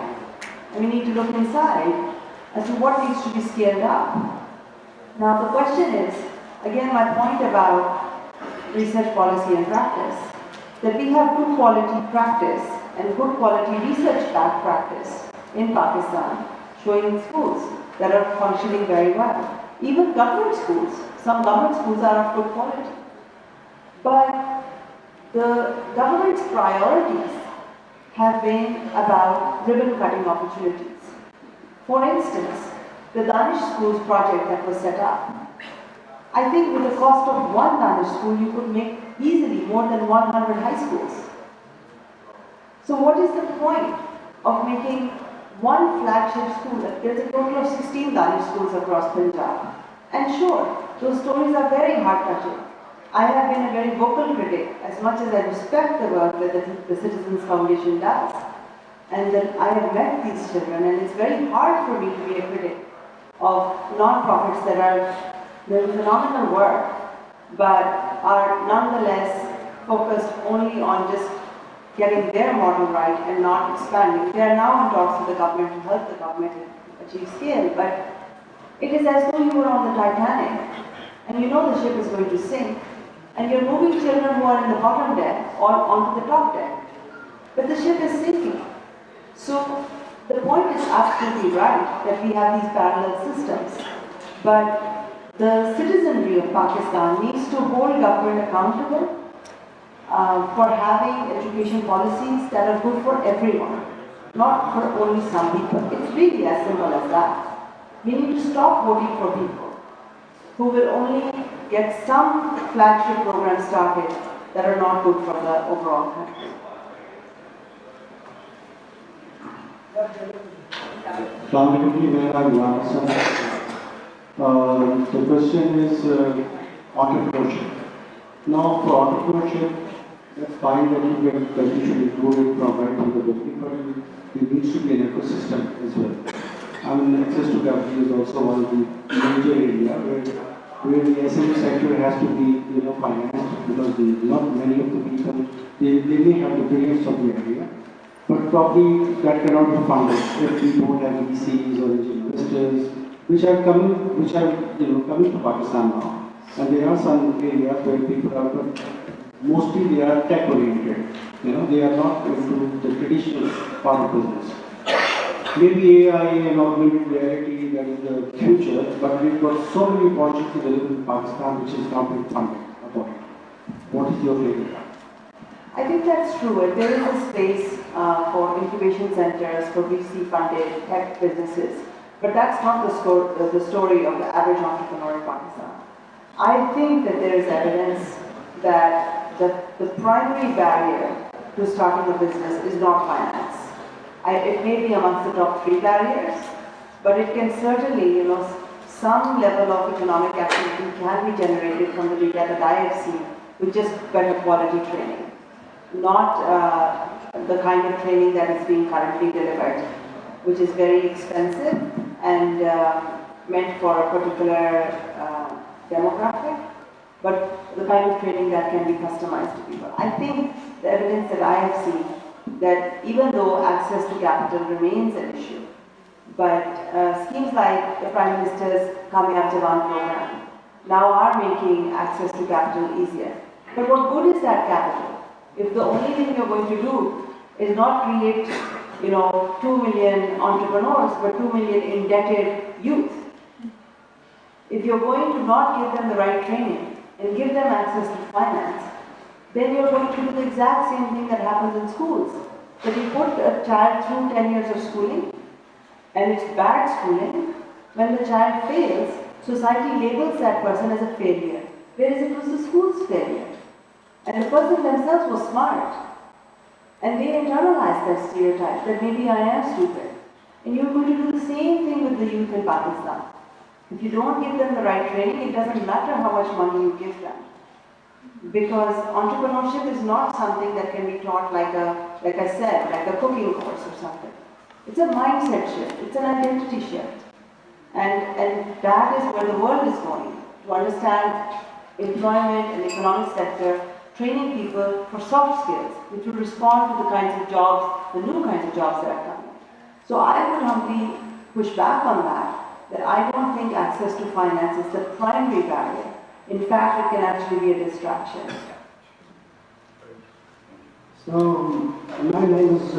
and we need to look inside as to what needs to be scaled up. Now the question is, again my point about research policy and practice, that we have good quality practice and good quality research-backed practice in Pakistan, showing schools that are functioning very well. Even government schools, some government schools are of good quality. But the government's priorities have been about ribbon-cutting opportunities. For instance, the Danish Schools project that was set up, I think with the cost of one Danish school, you could make easily more than 100 high schools. So what is the point of making one flagship school? There's a total of 16 Danish schools across Punjab. And sure, those stories are very heart-touching. I have been a very vocal critic, as much as I respect the work that the Citizens Foundation does. And that I have met these children, and it's very hard for me to be a critic of non-profits that are doing phenomenal work, but are nonetheless focused only on just getting their model right and not expanding. They are now in talks with the government to help the government achieve scale, but it is as though you were on the Titanic and you know the ship is going to sink, and you're moving children who are in the bottom deck or onto the top deck, but the ship is sinking. So the point is absolutely right that we have these parallel systems, but the citizenry of Pakistan needs to hold government accountable for having education policies that are good for everyone, not for only some people. It's really as simple as that. We need to stop voting for people who will only get some flagship programs started that are not good for the overall country. The question is entrepreneurship. Now, for entrepreneurship, that's fine that you should include it from right from the beginning, but there needs to be an ecosystem as well. I mean, access to capital is also one of the major areas where the SME sector has to be, financed, because not many of the people, they may have the brilliance of the idea, but probably that cannot be funded if we don't have VCs or angel investors, which are coming to Pakistan now. And there are some areas where people are, but mostly they are tech oriented. They are not into the traditional part of business. Maybe AI and augmented reality, that is the future, but we've got so many projects available in Pakistan which is not being funded about it. What is your take on that? I think that's true. There is a space for incubation centers, for VC-funded tech businesses, but that's not the story of the average entrepreneur in Pakistan. I think that there is evidence that the primary barrier to starting a business is not finance. It may be amongst the top 3 barriers, but it can certainly, some level of economic activity can be generated from the data that I have seen with just better quality training. Not the kind of training that is being currently delivered, which is very expensive and meant for a particular demographic, but the kind of training that can be customized to people. I think the evidence that I have seen that even though access to capital remains an issue, but schemes like the Prime Minister's Kamyab Jawan program now are making access to capital easier. But what good is that capital if the only thing you're going to do is not create, 2 million entrepreneurs, but 2 million indebted youth? If you're going to not give them the right training and give them access to finance, then you're going to do the exact same thing that happens in schools. That you put a child through 10 years of schooling, and it's bad schooling. When the child fails, society labels that person as a failure, whereas it was the school's failure. And the person themselves was smart. And they internalized that stereotype that maybe I am stupid. And you're going to do the same thing with the youth in Pakistan. If you don't give them the right training, it doesn't matter how much money you give them. Because entrepreneurship is not something that can be taught like I said, like a cooking course or something. It's a mindset shift, it's an identity shift. And that is where the world is going, to understand employment and economic sector, training people for soft skills, which will respond to the kinds of jobs, the new kinds of jobs that are coming. So I would humbly push back on that I don't think access to finance is the primary barrier. In fact, it can actually be a distraction. So, my name is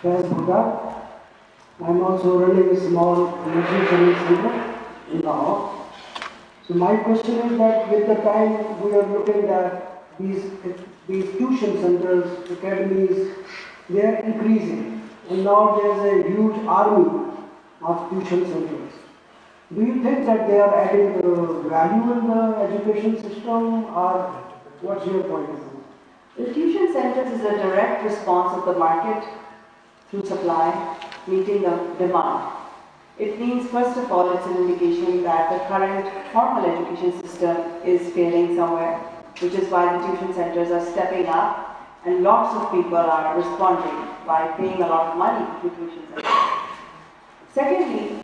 Faiz Bhuda. I'm also running a small energy training center in Lahore. So my question is that with the time we are looking at these tuition centers, academies, they are increasing. And now there's a huge army of tuition centers. Do you think that they are adding value in the education system, or what's your point of view? The tuition centers is a direct response of the market through supply, meeting the demand. It means, first of all, it's an indication that the current formal education system is failing somewhere, which is why the tuition centers are stepping up and lots of people are responding by paying a lot of money to tuition centers. Secondly,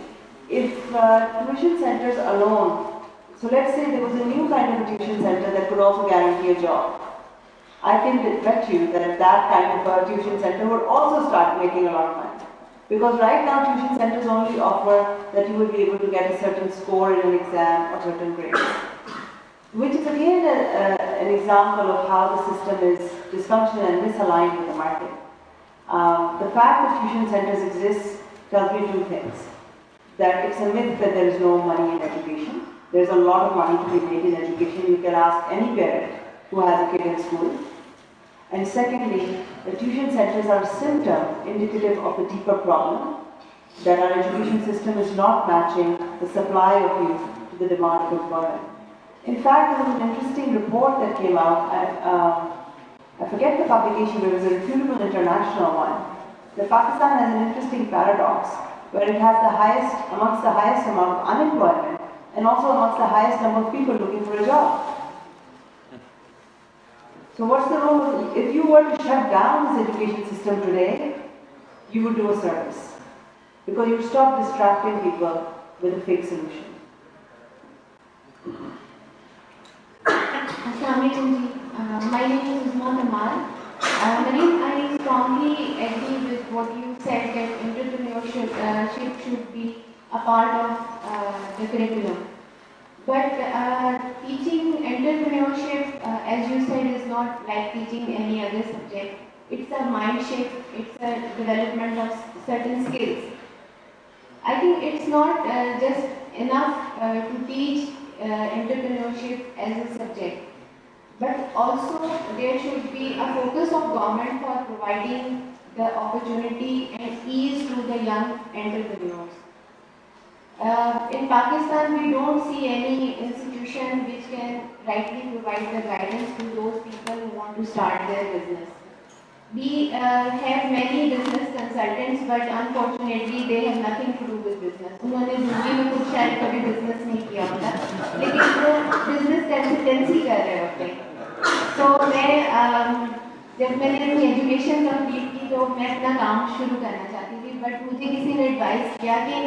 if tuition centers alone, so let's say there was a new kind of a tuition center that could also guarantee a job. I can bet you that that kind of a tuition center would also start making a lot of money. Because right now tuition centers only offer that you would be able to get a certain score in an exam or certain grades. Which is again an example of how the system is dysfunctional and misaligned with the market. The fact that tuition centers exist tells me two things. That it's a myth that there is no money in education. There's a lot of money to be made in education. You can ask any parent who has a kid in school. And secondly, the tuition centers are a symptom indicative of the deeper problem that our education system is not matching the supply of youth to the demand of employment. In fact, there was an interesting report that came out, I forget the publication, but it was a reputable international one. That Pakistan has an interesting paradox where it has amongst the highest amount of unemployment and also amongst the highest number of people looking for a job. So what's the role? If you were to shut down this education system today, you would do a service. Because you would stop distracting people with a fake solution. My name is Usman Amal. Mariam, I strongly agree with what you said that entrepreneurship should be a part of the curriculum. But teaching entrepreneurship, as you said, is not like teaching any other subject. It's a mind shift, it's a development of certain skills. I think it's not just enough to teach entrepreneurship as a subject, but also there should be a focus of government for providing the opportunity and ease to the young entrepreneurs. In Pakistan, we don't see any institution which can rightly provide the guidance to those people who want to start their business. We have many business consultants, but unfortunately they have nothing to do with business. उन्होंने जिंदगी में कुछ शायद कभी business नहीं किया होता, लेकिन वो business consultancy कर रहे होते हैं. So मैं जब मैंने अपनी एजुकेशन कंप्लीट की तो मैं अपना काम शुरू करना चाहती थी, बट मुझे किसी ने एडवाइस किया कि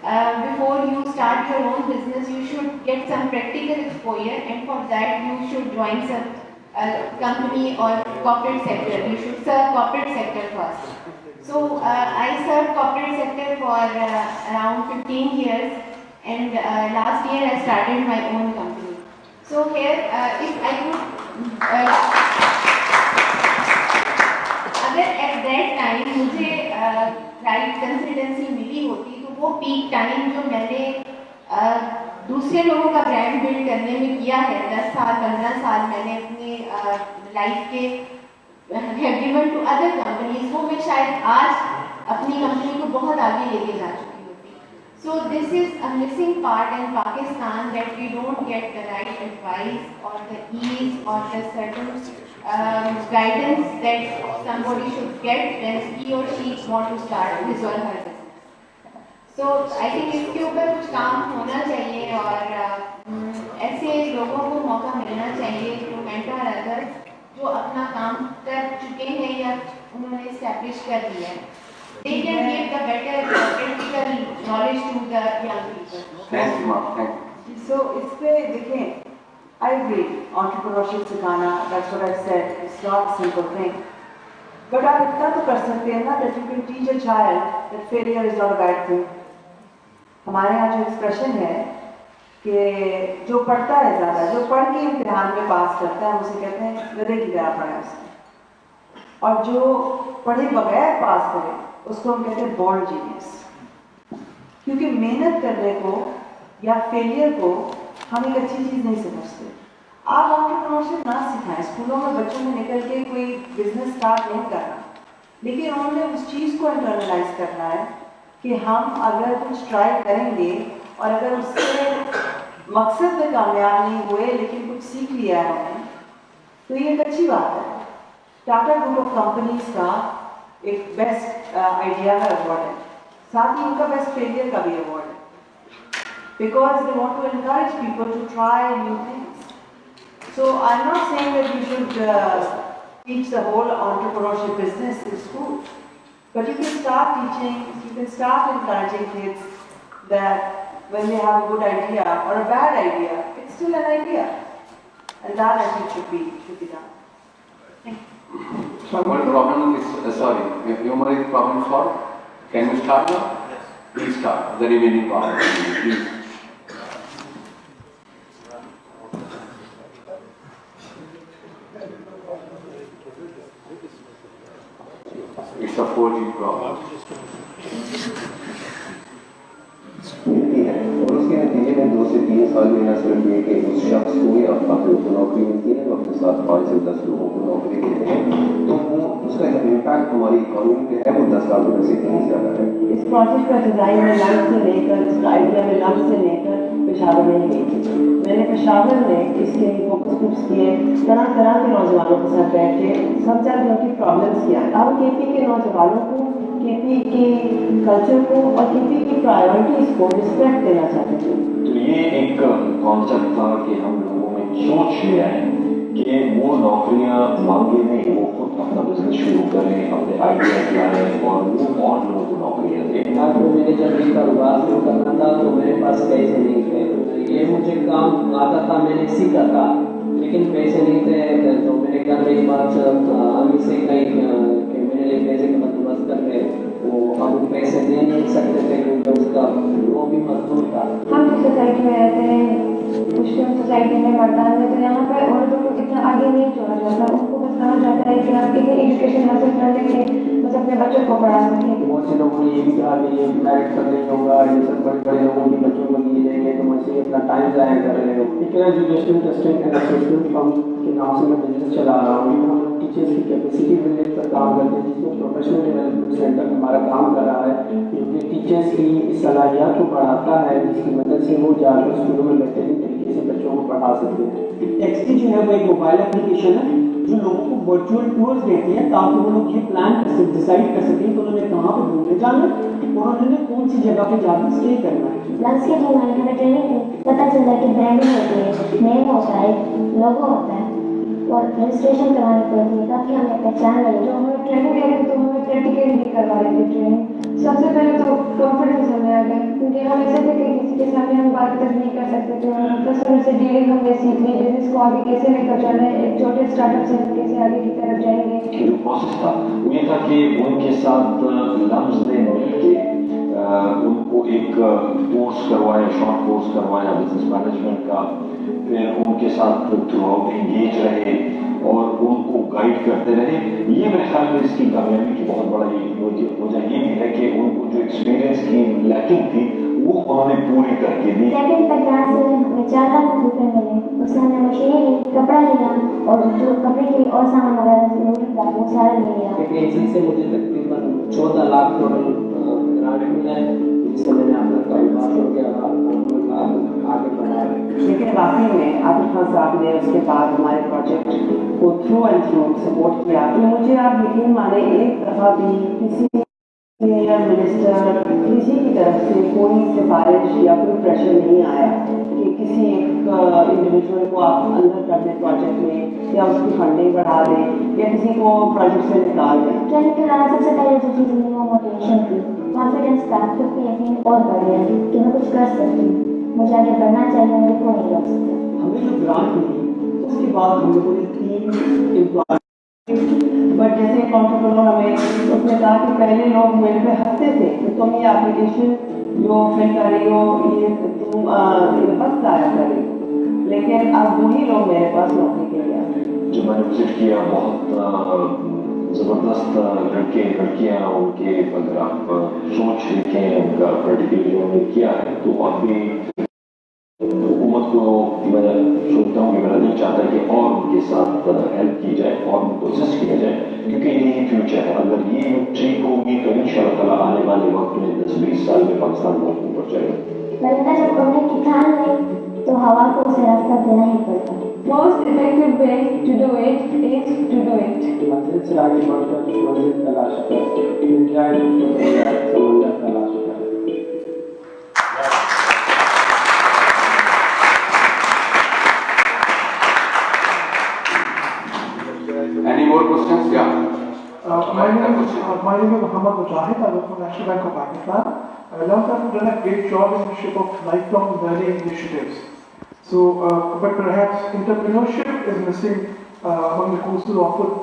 before you start your own business, you should get some practical exposure, and for that you should join some company or corporate sector. You should serve corporate sector first. So I served corporate sector for around 15 years, and last year I started my own company. So here, if I could, अगर at that time मुझे right consultancy मिली होती तो वो peak time जो मैंने दूसरे लोगों का ब्रांड बिल्ड करने में किया है, 10 साल 15 साल मैंने अपने लाइफ के have given to other companies, वो मैं शायद आज अपनी कंपनी को बहुत आगे लेके जा चुकी होती. So this is a missing part in Pakistan, that we don't get the right advice or the ease or the certain guidance that somebody should get when he or she want to start his or her business. So I think इसके ऊपर कुछ काम होना चाहिए और ऐसे लोगों को मौका मिलना चाहिए जो मेंटर अगर जो अपना काम कर चुके हैं या उन्होंने एस्टैब्लिश कर लिया है. They can give the better practical knowledge to the young people. Thank you, ma'am. Thank you. So इस पे देखें, I agree, entrepreneurship सिखाना, that's what I said, it's not a simple thing. But आप इतना तो कर सकते हैं ना, that you can teach a child that failure is not a bad thing. हमारे यहाँ जो एक्सप्रेशन है कि जो पढ़ता है ज़्यादा, जो पढ़ के इम्तिहान में पास करता है, उसे कहते हैं गधे की तरह पढ़ा है उसने. और जो पढ़े बगैर पास करे, उसको हम कहते हैं बॉर्न जीनियस. क्योंकि मेहनत करने को या फेलियर को हम एक अच्छी चीज़ नहीं समझते. आप एंटरप्रेन्योरशिप ना सिखाएं, स्कूलों में बच्चों में निकल के कोई बिजनेस स्टार्ट नहीं करना, लेकिन उन्होंने उस चीज़ को इंटरनलाइज करना है कि हम अगर कुछ ट्राई करेंगे और अगर उससे मकसद में कामयाब नहीं हुए लेकिन कुछ सीख लिया है हमने, तो ये एक अच्छी बात है. टाटा ग्रुप ऑफ कंपनीज का एक बेस्ट आइडिया का अवार्ड है, साथ ही उनका बेस्ट फेलियर का भी अवार्ड है, because they want to encourage people to try new things. So I'm not saying that you should teach the whole entrepreneurship business in school, but you can start teaching, you can start encouraging kids that when they have a good idea or a bad idea, it's still an idea, and that I think should be done. Thank you. So what problem is, sorry, humor is problem solved? Can we start now? Please start the remaining part. Please. It's a 4G problem. मिलती है और उसके नतीजे में 2 से 3 साल में न सिर्फ ये कि उस शख्स को या अपने को नौकरी मिलती है, अपने साथ 5 से 10 लोगों को नौकरी देते हैं, तो वो उसका इम्पैक्ट हमारी इकोनॉमी पे है वो 10 लाख रुपए से कहीं ज़्यादा है. इस प्रोजेक्ट का डिज़ाइन में लंच से लेकर, इसका आइडिया में लंच से लेकर पेशावर में गई थी. मैंने पेशावर में इसके फोकस ग्रुप्स किए, तरह तरह के नौजवानों के साथ बैठ के सब जगह उनकी प्रॉब्लम्स किया. अब केपी के नौजवानों को, केपी के कल्चर को और केपी की प्रायोरिटीज़ को रिस्पेक्ट देना चाहते थे. तो ये एक कॉन्सेप्ट था कि हम लोगों में सोच ले आए कि वो नौकरियां मांगे नहीं, वो खुद अपना बिजनेस शुरू करें, अपने आइडिया लाएं और वो और लोगों को नौकरियां दें. तो मैंने जब ये कारोबार शुरू करना था तो मेरे पास पैसे नहीं थे. ये मुझे काम आता था, मैंने सीखा था, लेकिन पैसे नहीं थे. तो मैंने कहा मेरी बात अभी से कहीं कि मेरे लिए पैसे का बंदोबस्त कर रहे, वो हम पैसे दे नहीं सकते थे क्योंकि उसका वो भी मजदूर था. हम जिस सोसाइटी में रहते हैं सोसाइटी में बढ़ता है, तो यहाँ पे औरतों को इतना आगे नहीं छोड़ा जाता, उनको बस कहा जाता है कि आप इतनी एजुकेशन हासिल कर लें कि बस अपने बच्चों को पढ़ा सकें। बहुत से लोगों ने ये भी कहा कि ये मैरिट कर नहीं होगा, ये सब बड़े बड़े लोगों के बच्चों को दिए जाएंगे, तो वैसे ही अपना टाइम ज़ाया कर रहे हो। Education testing and assessment firm के नाम से मैं बिजनेस चला रहा हूँ। हम लोग टीचर्स की कैपेसिटी बिल्डिंग पर काम करते हैं, जिसमें प्रोफेशनल डेवलपमेंट सेंटर हमारा काम कर रहा है, क्योंकि टीचर्स की सलाहियत को बढ़ाता है, जिसकी मदद से वो जाकर स्कूलों में बेहतरीन तरीके से बच्चों को पढ़ा सकते हैं। टेक्सटी जो है वो एक मोबाइल एप्लीकेशन है जो लोगों को वर्चुअल टूर्स देती है ताकि वो लोग ये प्लान डिसाइड कर सकें कि उन्होंने कहाँ पर घूमने जाना है और उन्होंने कौन सी जगह पे जाकर स्टे करना है। लंच के दौरान हमें ट्रेनिंग पता चलता है कि ब्रांडिंग होती है, नेम होता है, लोगो होता है और रजिस्ट्रेशन करानी पड़ती है ताकि हमें पहचान मिले। जो हमें ट्रेनिंग दे रहे थे तो हमें प्रैक्टिकली भी करवा रहे थे ट्रेनिंग। सबसे पहले तो कॉन्फिडेंस हमें आ गया, क्योंकि हम ऐसे थे कि किसी के सामने हम बात तक नहीं कर सकते थे। कस्टमर से डीलिंग हमने सीख ली, बिजनेस को आगे कैसे लेकर जाना है, एक छोटे स्टार्टअप से कैसे आगे की तरफ जाएंगे। जो प्रोसेस था वो ये था कि उनके साथ लम्स ने मिलके उनको एक कोर्स करवाया, शॉर्ट कोर्स करवाया बिजनेस मैनेजमेंट का, फिर उनके साथ थ्रू आउट एंगेज रहे और उनको गाइड करते रहे। ये मेरे ख्याल में इसकी कामयाबी की बहुत बड़ा वजह ये भी है कि उनको जो एक्सपीरियंस की लैकिंग थी वो उन्होंने पूरी करके दी। सेकंड पे क्लास में 4 लाख रुपए मिले, उससे हमने मशीन ली, कपड़ा लिया और जो कपड़े के और सामान वगैरह जरूरी था वो सारा ले लिया। KPIC से मुझे तकरीबन 14 लाख टोटल ग्रांट मिला है, जिससे मैंने अपना कारोबार शुरू किया, आगे बढ़ाया। लेकिन वाकई में आतिफ खान साहब ने उसके बाद हमारे प्रोजेक्ट को थ्रू एंड थ्रू सपोर्ट किया। तो मुझे आप यकीन माने एक दफ़ा भी किसी सीनियर मिनिस्टर किसी की तरफ से कोई सिफारिश या कोई प्रेशर नहीं आया कि किसी एक इंडिविजुअल को आप अंदर कर दें प्रोजेक्ट में या उसकी फंडिंग बढ़ा दें या किसी को प्रोजेक्ट से निकाल दें। ट्रेनिंग के दौरान सबसे पहले जो चीज़ मिली वो मोटिवेशन थी, कॉन्फिडेंस था, खुद पे यकीन और बढ़ गया कि मैं कुछ कर सकती हूँ, मुझे आगे बढ़ना चाहिए, मुझे कोई नहीं रोक सकता। हमें जो ग्रांट मिली उसके बाद हम लोगों ने 3 एम्प्लॉय, बट जैसे एक एंटरप्रेन्योर हमें उसने कहा कि पहले लोग मेरे पे हंसते थे कि तुम ये एप्लीकेशन जो फिल कर रही हो ये तुम वक्त ज़ाया कर रही हो, लेकिन अब वही लोग मेरे पास नौकरी के लिए आए। जो मैंने विजिट किया बहुत ज़बरदस्त लड़के लड़कियाँ, उनके अगर आप सोच देखें उनका पर्टिकुलर जो उन्होंने किया है तो अभी हुकूमत को मैं सोचता हूँ कि मेरा दिल चाहता है कि और उनके साथ हेल्प की जाए और उनको असिस्ट किया जाए, क्योंकि यही फ्यूचर है। अगर ये ठीक होगी तो इंशाअल्लाह ताला आने वाले वक्त में 10-20 साल में पाकिस्तान बहुत ऊपर जाएगा। लगता जब करने की ठान ली तो हवा को उसे रास्ता देना ही पड़ता है। Most effective way to do it is to do it. मंजिल से आगे बढ़कर मंजिल तलाश कर, फिर जाए समंदर तलाश कर। Any more questions? Yeah. My name is Muhammad Mujahid. I work for National Bank of Pakistan. I learned that you've done a great job in the shape of lifelong learning initiatives. So, but perhaps entrepreneurship is missing among the courses offered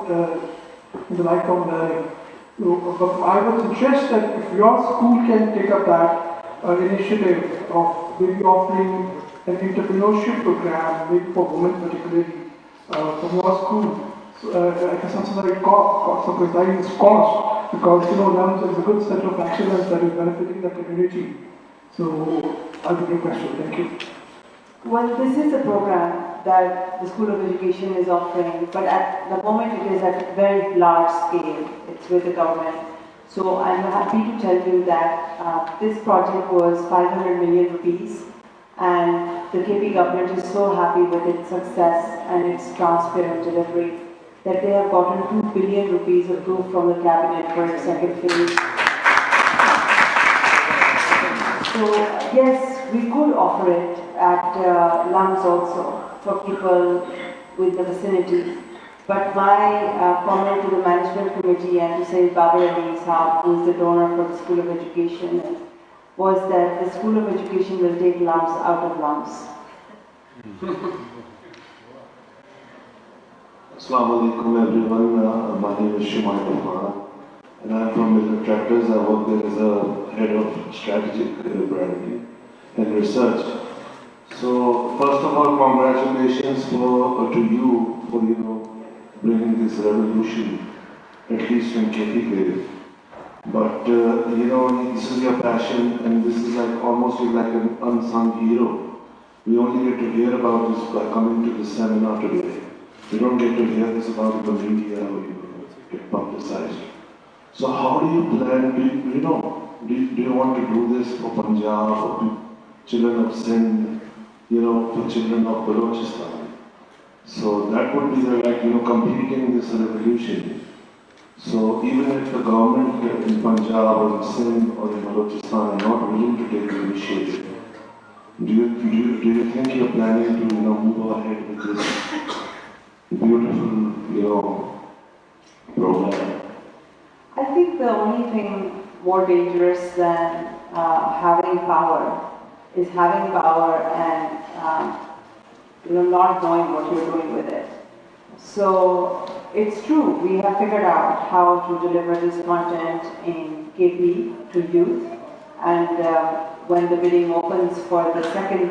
in the lifelong learning. So, but I would suggest that if your school can take up that initiative of maybe offering an entrepreneurship program, maybe for women particularly, from your school. I guess something like cost, because LUMS is a good set of excellence that is benefiting the community. So I'll give you a question. Thank you. Well, this is a program that the School of Education is offering, but at the moment it is at very large scale. It's with the government. So I'm happy to tell you that this project was 500 million rupees, and the KP government is so happy with its success and its transparent delivery that they have gotten 2 billion rupees approved from the cabinet for its second phase. So yes, we could offer it at LUMS also for people with the vicinity. But my comment to the management committee and to say Babar Ali Saab, who is the donor for the School of Education, was that the School of Education will take LUMS out of LUMS. Assalamu alaikum everyone, my name is Shumai Rahman and I am from Miller Tractors. I work there as a head of strategic branding and research. So first of all, congratulations. congratulations to you for bringing this revolution, at least in KPIC. But this is your passion, and this is like almost like an unsung hero. We only get to hear about this by coming to the seminar today. We don't get to hear this about the media or get publicized. So how do you plan? Do you want to do this for Punjab, for children of Sindh, for children of Balochistan? So that would be the completing this revolution. So even if the government in Punjab or in Sindh or in Balochistan are not willing to take the initiative, do you think you're planning to move ahead with this beautiful program? I think the only thing more dangerous than having power is having power and not knowing what you're doing with it. So it's true, we have figured out how to deliver this content in KP to youth, and when the bidding opens for the second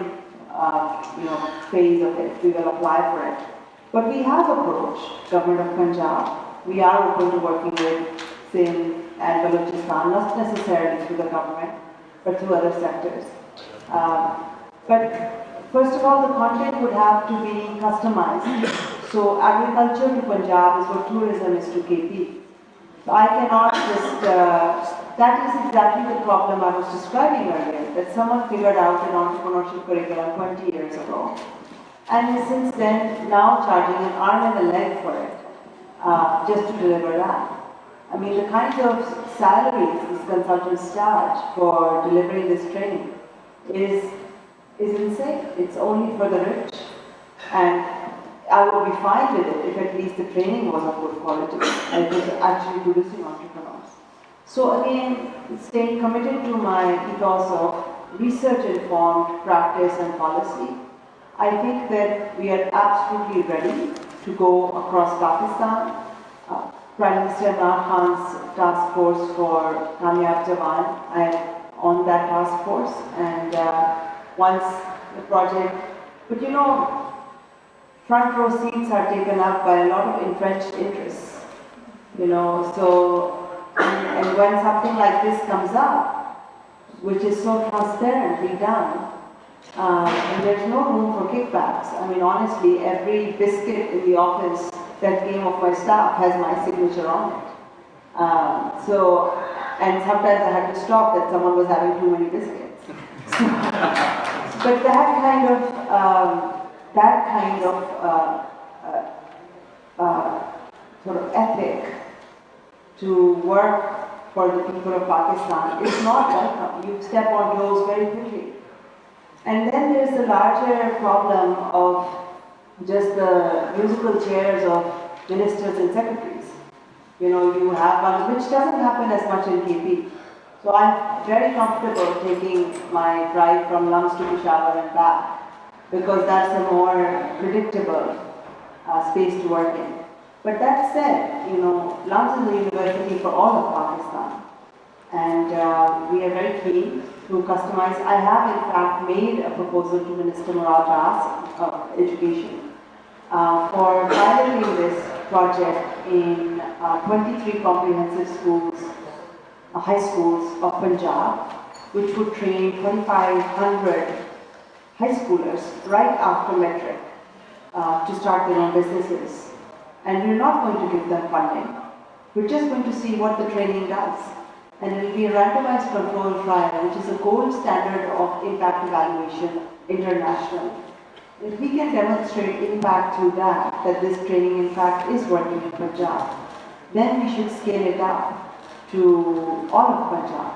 phase of it, we will apply for it. But we have approached Government of Punjab. We are open to working with Sindh and Balochistan, not necessarily through the government, but through other sectors. But first of all, the content would have to be customized. So agriculture to Punjab is what tourism is to KP. So I cannot just, that is exactly the problem I was describing earlier, that someone figured out an entrepreneurship curriculum 20 years ago, and since then now charging an arm and a leg for it, just to deliver that. I mean, the kind of salaries these consultants charge for delivering this training is insane. It's only for the rich. And I would be fine with it if at least the training was of good quality and it was actually producing entrepreneurs. So again, staying committed to my ethos of research-informed practice and policy, I think that we are absolutely ready to go across Pakistan. Prime Minister Imran Khan's task force for Kamyab Jawan, I am on that task force, and once the project, but front row seats are taken up by a lot of entrenched interests, so, and when something like this comes up, which is so transparently done, and there's no room for kickbacks. I mean, honestly, every biscuit in the office that came of my staff has my signature on it. And sometimes I had to stop that someone was having too many biscuits. But that kind of sort of ethic to work for the people of Pakistan is not welcome. You step on toes very quickly. And then there's the larger problem of just the musical chairs of ministers and secretaries. You have one, which doesn't happen as much in KP. So I'm very comfortable taking my drive from Lums to Peshawar and back, because that's a more predictable space to work in. But that said, Lums is a university for all of Pakistan. And we are very keen to customize. I have in fact made a proposal to Minister Murad Das of Education for piloting this project in 23 comprehensive schools, high schools of Punjab, which would train 2,500 high schoolers right after metric to start their own businesses. And we're not going to give them funding. We're just going to see what the training does. And it will be a randomized control trial, which is a gold standard of impact evaluation internationally. If we can demonstrate impact through that this training in fact is working in Punjab, then we should scale it up to all of Punjab.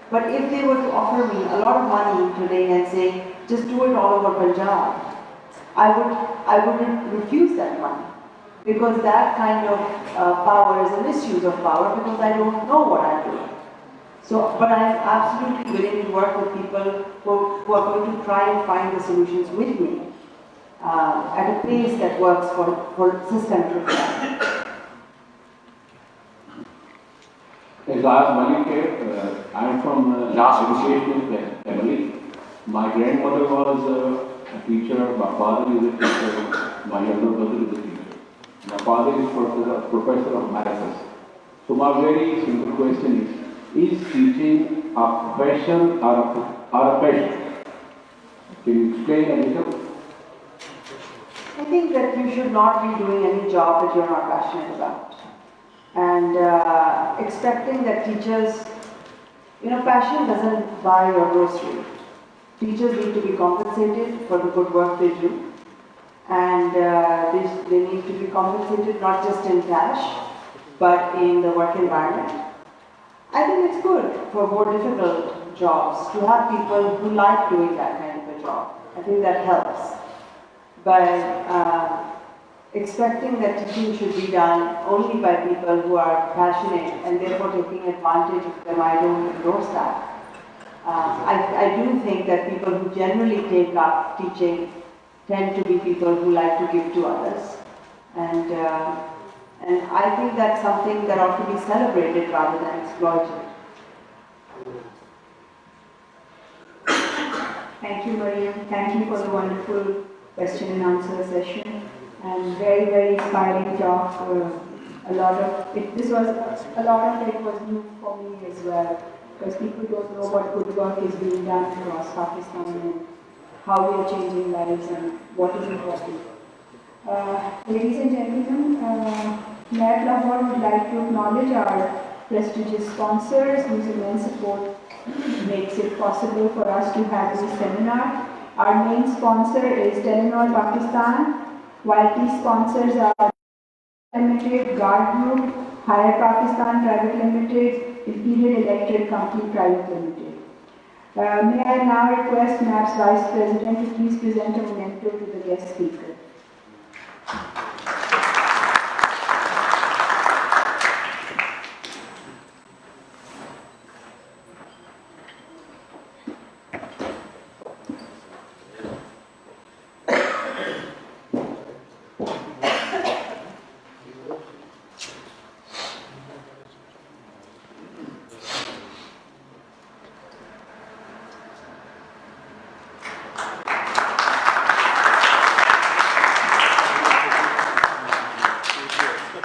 But if they were to offer me a lot of money today and say, just do it all over Punjab, I wouldn't refuse that money. Because that kind of power is a misuse of power, because I don't know what I'm doing. So, but I'm absolutely willing to work with people who are going to try and find the solutions with me at a pace that works for systemic reform. Ejaz Malik, I am from last educational family. My grandmother was a teacher, my father is a teacher, my younger brother is a teacher. My father is professor of maths. So my very simple question is teaching a profession or a passion? Can you explain a little? I think that you should not be doing any job that you're not passionate about. And expecting that teachers, passion doesn't buy your grocery. Teachers need to be compensated for the good work they do. And they need to be compensated not just in cash, but in the work environment. I think it's good for more difficult jobs to have people who like doing that kind of a job. I think that helps. But expecting that teaching should be done only by people who are passionate and therefore taking advantage of them, I don't endorse that. I do think that people who generally take up teaching tend to be people who like to give to others. And I think that's something that ought to be celebrated rather than exploited. Thank you, Mariam. Thank you for the wonderful question and answer session and very, very inspiring talk. A lot of it was new for me as well, because people don't know what good work is being done across Pakistan and how we are changing lives and what is important. Ladies and gentlemen, NAP Lahore would like to acknowledge our prestigious sponsors whose immense support makes it possible for us to have this seminar. Our main sponsor is Telenor Pakistan, while key sponsors are Limited, Guard Group, Higher Pakistan Private Limited, Imperial Electric Company Private Limited. May I now request NAP's Vice President to please present